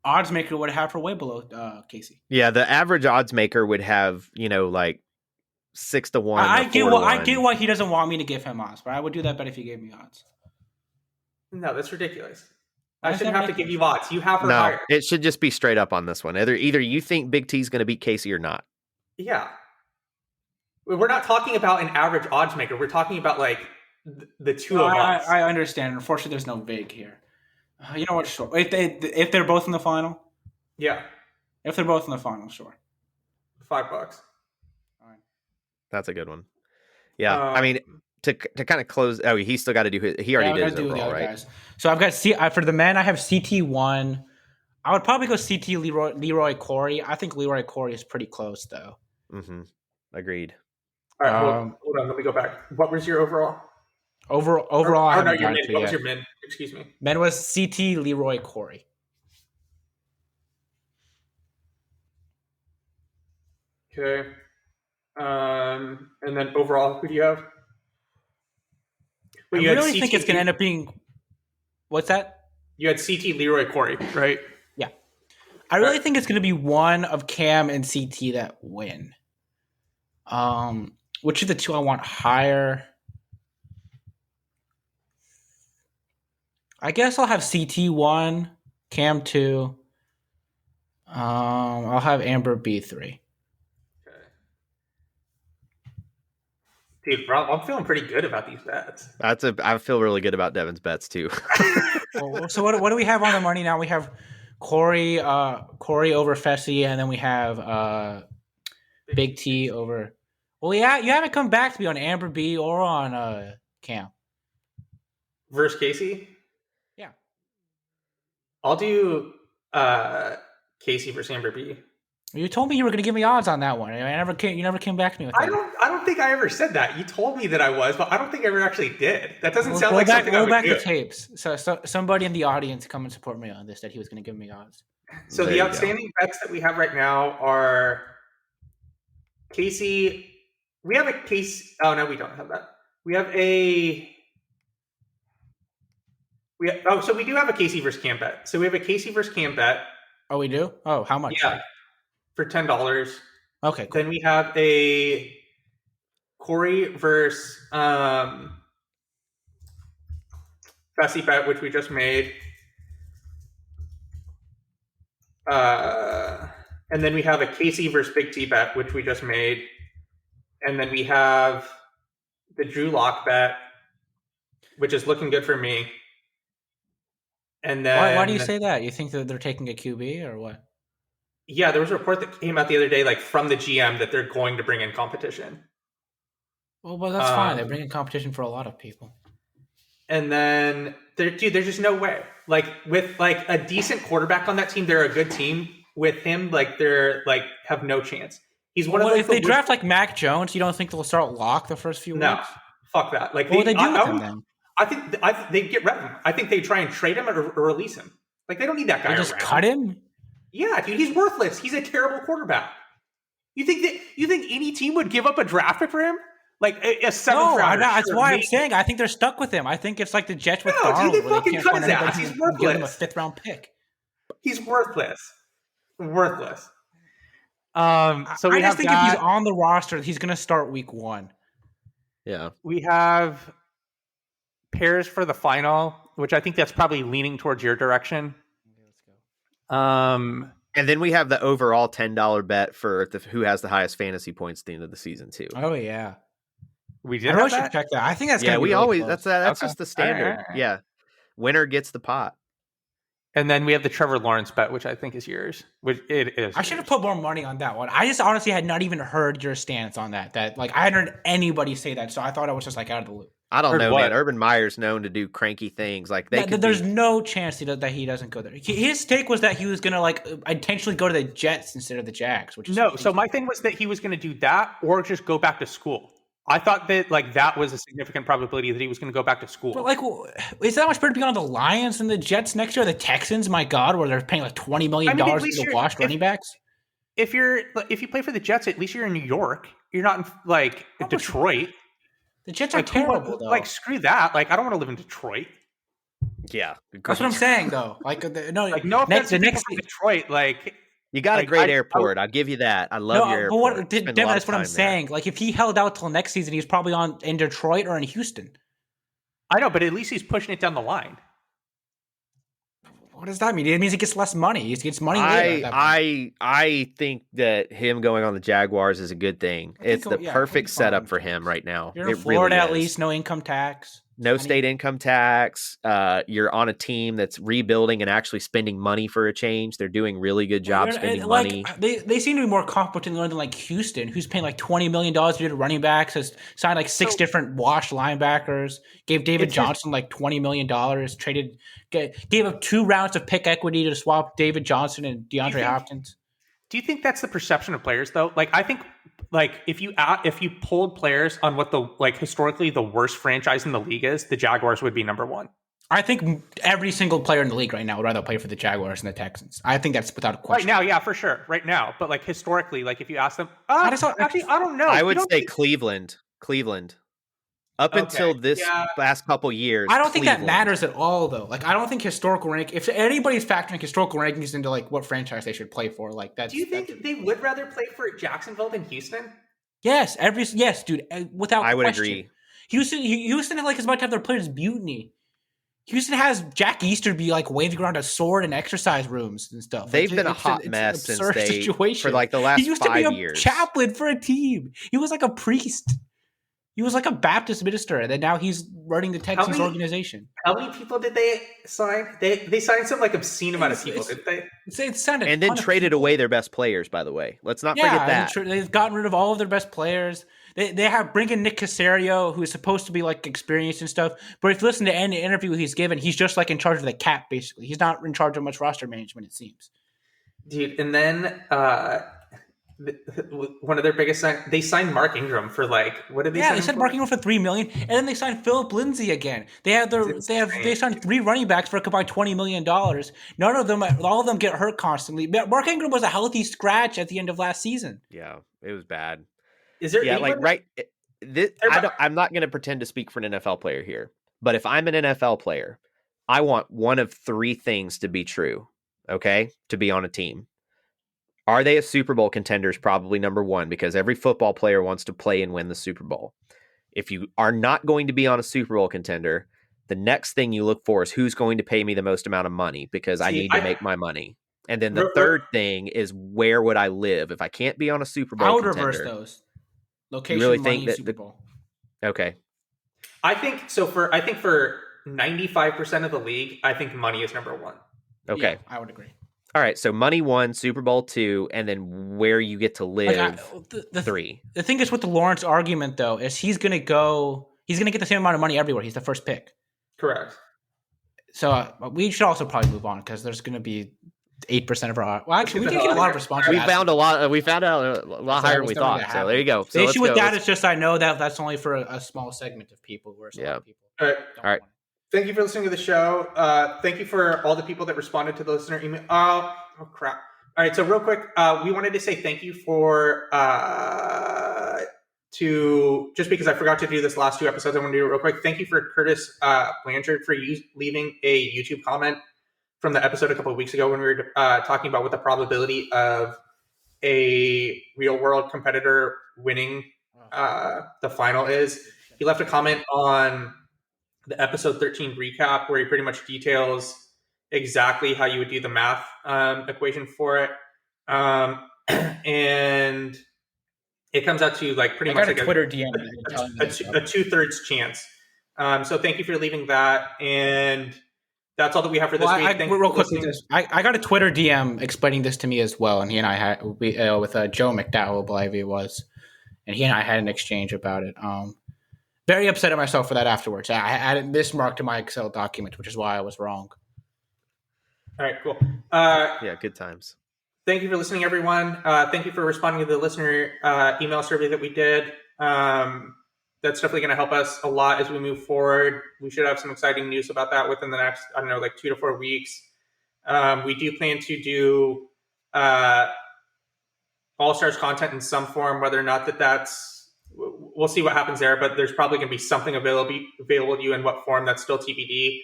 Speaker 2: odds maker would have her way below Casey.
Speaker 3: Yeah, the average odds maker would have 6 to 1.
Speaker 2: I get why he doesn't want me to give him odds, but I would do that bet if he gave me odds.
Speaker 1: No, that's ridiculous. I shouldn't have to give you odds. You have her higher.
Speaker 3: It should just be straight up on this one. Either you think Big T's going to beat Casey or not.
Speaker 1: Yeah. We're not talking about an average odds maker. We're talking about the two of us.
Speaker 2: I understand. Unfortunately, there's no big here. You know what? Sure. If they're both in the final.
Speaker 1: Yeah.
Speaker 2: If they're both in the final, sure.
Speaker 1: $5.
Speaker 2: All right.
Speaker 3: That's a good one. Yeah. I mean, to kind of close. Oh, he's still got to do his. He already did his overall, right?
Speaker 2: Guys. So I've got for the men, I have CT1. I would probably go CT Leroy Corey. I think Leroy Corey is pretty close though.
Speaker 3: Mm-hmm. Agreed.
Speaker 1: All right, hold on. Let me go back. What was your overall?
Speaker 2: Overall,
Speaker 1: your min. What was your min? Excuse me.
Speaker 2: Men was CT, Leroy, Corey.
Speaker 1: Okay. And then overall, who do you have?
Speaker 2: I really think it's going to end up being... What's that?
Speaker 1: You had CT, Leroy, Corey, right?
Speaker 2: Yeah. I really think it's going to be one of Cam and CT that win. Which of the two I want higher? I guess I'll have CT 1, Cam 2. I'll have Amber B3.
Speaker 1: Dude, bro, I'm feeling pretty good about these bets.
Speaker 3: I feel really good about Devin's bets too.
Speaker 2: So what do we have on the money now? We have Corey over Fessy, and then we have Big T over. Well, yeah, you haven't come back to me on Amber B or on Cam
Speaker 1: versus Casey.
Speaker 2: Yeah,
Speaker 1: I'll do Casey versus Amber B.
Speaker 2: You told me you were going to give me odds on that one. You never came back to me with that.
Speaker 1: I don't think I ever said that. You told me that I was, but I don't think I ever actually did. That doesn't sound like something I would do. Roll back
Speaker 2: the tapes. So somebody in the audience come and support me on this, that he was going to give me odds.
Speaker 1: So the outstanding bets that we have right now are Casey. We have a case. Oh no, we don't have that. So we do have a Casey versus Cam bet. So we have a Casey versus Cam bet.
Speaker 2: Oh, we do? Oh, how much?
Speaker 1: Yeah. For $10.
Speaker 2: Okay, cool.
Speaker 1: Then we have a Corey versus Fessy bet, which we just made. And then we have a Casey versus Big T bet, which we just made. And then we have the Drew Lock bet, which is looking good for me. And then
Speaker 2: why do you say that? You think that they're taking a QB or what?
Speaker 1: Yeah, there was a report that came out the other day, like from the GM, that they're going to bring in competition.
Speaker 2: Well, that's fine. They're bringing competition for a lot of people.
Speaker 1: And then, there's just no way. Like with like a decent quarterback on that team, they're a good team. With him, like they're like have no chance. He's one of
Speaker 2: if they draft like Mac Jones, you don't think they'll start Lock the first few weeks?
Speaker 1: No, fuck that. Like
Speaker 2: what would they do with him then?
Speaker 1: I think they get rid of him. I think they try and trade him or release him. Like they don't need that guy.
Speaker 2: They just cut him.
Speaker 1: Yeah, dude, he's worthless. He's a terrible quarterback. You think any team would give up a draft pick for him? Like a seventh round?
Speaker 2: That's why I'm saying I think they're stuck with him. I think it's like the Jets with Darnold.
Speaker 1: Dude, they fucking cut his ass. He's worthless.
Speaker 2: Give him a 5th round pick.
Speaker 1: He's worthless. Worthless.
Speaker 2: So I just think if he's on the roster, he's going to start week 1.
Speaker 3: Yeah.
Speaker 4: We have pairs for the final, which I think that's probably leaning towards your direction.
Speaker 3: And then we have the overall $10 bet for who has the highest fantasy points at the end of the season too.
Speaker 2: Oh yeah,
Speaker 4: we did.
Speaker 2: I really should check that. I think that's
Speaker 3: we
Speaker 2: really
Speaker 3: always
Speaker 2: close.
Speaker 3: That's just the standard.
Speaker 4: All right.
Speaker 3: Yeah, winner gets the pot.
Speaker 4: And then we have the Trevor Lawrence bet, which I think is yours. Which it is.
Speaker 2: I should have put more money on that one. I just honestly had not even heard your stance on that. That like I hadn't heard anybody say that, so I thought I was just like out of the loop.
Speaker 3: I don't know, man. Urban Meyer's known to do cranky things. Like
Speaker 2: there's no chance that he doesn't go there. His take was that he was gonna like intentionally go to the Jets instead of the Jags. Which is
Speaker 4: no. So my thing was that he was going to do that or just go back to school. I thought that like that was a significant probability that he was going to go back to school.
Speaker 2: But like, is that much better to be on the Lions than the Jets next year? The Texans, my God, where they're paying like $20 million to the washed running backs.
Speaker 4: If you play for the Jets, at least you're in New York. You're not in like Detroit.
Speaker 2: The Jets are terrible, though.
Speaker 4: Like, screw that. Like, I don't want to live in Detroit.
Speaker 3: Yeah.
Speaker 2: That's what I'm saying, though. Like, no
Speaker 4: offense to Detroit, like...
Speaker 3: You got a great airport. I'll give you that. I love your airport.
Speaker 2: Devin, that's what I'm saying. Like, if he held out till next season, he's probably in Detroit or in Houston.
Speaker 4: I know, but at least he's pushing it down the line.
Speaker 2: What does that mean? It means he gets less money. He gets money later.
Speaker 3: I think that him going on the Jaguars is a good thing. It's the perfect setup for him right now.
Speaker 2: You're in Florida, at least, no income tax.
Speaker 3: No state income tax. You're on a team that's rebuilding and actually spending money for a change. They're doing really good job spending money.
Speaker 2: They seem to be more competent than like Houston, who's paying like $20 million to do running backs, has signed like 6 different washed linebackers, gave David Johnson like $20 million, gave up 2 rounds of pick equity to swap David Johnson and DeAndre Hopkins.
Speaker 4: Do you think that's the perception of players, though? Like, I think, like, if you pulled players on what the like historically the worst franchise in the league is, the Jaguars would be number 1.
Speaker 2: I think every single player in the league right now would rather play for the Jaguars than the Texans. I think that's without a question.
Speaker 4: Right now, yeah, for sure. Right now. But like historically, like if you ask them, actually, I don't know.
Speaker 3: I would say Cleveland. Up until this last couple years,
Speaker 2: I don't think that matters at all, though. Like, I don't think historical rank. If anybody's factoring historical rankings into like what franchise they should play for, like that.
Speaker 1: Do you think they would rather play for Jacksonville than Houston?
Speaker 2: Yes, yes, dude. Without
Speaker 3: I would
Speaker 2: question.
Speaker 3: agree.
Speaker 2: Houston like as much have their players mutiny. Houston has Jack Easter be like waving around a sword in exercise rooms and stuff.
Speaker 3: They've been a hot mess since for like the last 5 years.
Speaker 2: He used to be a chaplain for a team. He was like a priest. He was like a Baptist minister, and then now he's running the Texans organization.
Speaker 1: How many people did they sign? They signed some like obscene amount of people, didn't they?
Speaker 3: And then traded away their best players, by the way. Let's not forget that.
Speaker 2: They've gotten rid of all of their best players. They have bring in Nick Caserio, who is supposed to be like experienced and stuff. But if you listen to any interview he's given, he's just like in charge of the cap, basically. He's not in charge of much roster management, it seems.
Speaker 1: Dude, and then one of their biggest they signed Mark Ingram for like what did they?
Speaker 2: Yeah, they signed Mark Ingram for $3 million, and then they signed Philip Lindsay again. They signed 3 running backs for a combined $20 million. None of them, all of them get hurt constantly. Mark Ingram was a healthy scratch at the end of last season.
Speaker 3: Yeah, it was bad.
Speaker 1: Is there
Speaker 3: I'm not going to pretend to speak for an NFL player here, but if I'm an NFL player, I want one of 3 things to be true, okay, to be on a team. Are they a Super Bowl contender is probably number 1, because every football player wants to play and win the Super Bowl. If you are not going to be on a Super Bowl contender, the next thing you look for is who's going to pay me the most amount of money, because I need to make my money. And then the third thing is, where would I live? If I can't be on a Super Bowl contender.
Speaker 2: I would reverse those. Location,
Speaker 3: you really
Speaker 2: money,
Speaker 3: think that
Speaker 2: Super Bowl.
Speaker 3: Okay.
Speaker 1: I think so. For 95% of the league, I think money is number 1.
Speaker 3: Okay,
Speaker 2: yeah, I would agree.
Speaker 3: All right, so money 1, Super Bowl 2, and then where you get to live 3.
Speaker 2: The thing is with the Lawrence argument, though, is he's going to get the same amount of money everywhere. He's the first pick.
Speaker 1: Correct.
Speaker 2: So we should also probably move on, because there's going to be 8% of our. Well, actually, we did get a lot of responses.
Speaker 3: We found out a lot higher than we thought. So there you go. So
Speaker 2: the issue with that is just I know that that's only for a small segment of people. Whereas a lot of people.
Speaker 1: All right. Thank you for listening to the show. Thank you for all the people that responded to the listener email. Oh crap! All right. So real quick, we wanted to say thank you for just because I forgot to do this last 2 episodes, I want to do it real quick. Thank you for Curtis Blanchard for leaving a YouTube comment from the episode a couple of weeks ago when we were talking about what the probability of a real world competitor winning the final is. He left a comment on the episode 13 recap where he pretty much details exactly how you would do the math equation for it. And it comes out to like pretty much like
Speaker 2: a Twitter DM
Speaker 1: a 2/3 chance. So thank you for leaving that. And that's all that we have for this week.
Speaker 2: Real quickly, I got a Twitter DM explaining this to me as well, and he and I had with Joe McDowell, I believe it was, and he and I had an exchange about it. Very upset at myself for that afterwards. I had it mismarked in my Excel document, which is why I was wrong.
Speaker 1: All right, cool.
Speaker 3: Yeah, good times.
Speaker 1: Thank you for listening, everyone. Thank you for responding to the listener email survey that we did. That's definitely going to help us a lot as we move forward. We should have some exciting news about that within the next, 2 to 4 weeks. We do plan to do All-Stars content in some form, whether or not that's, we'll see what happens there, but there's probably going to be something available to you in what form, that's still TBD.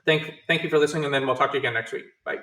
Speaker 1: Thank you for listening, and then we'll talk to you again next week. Bye.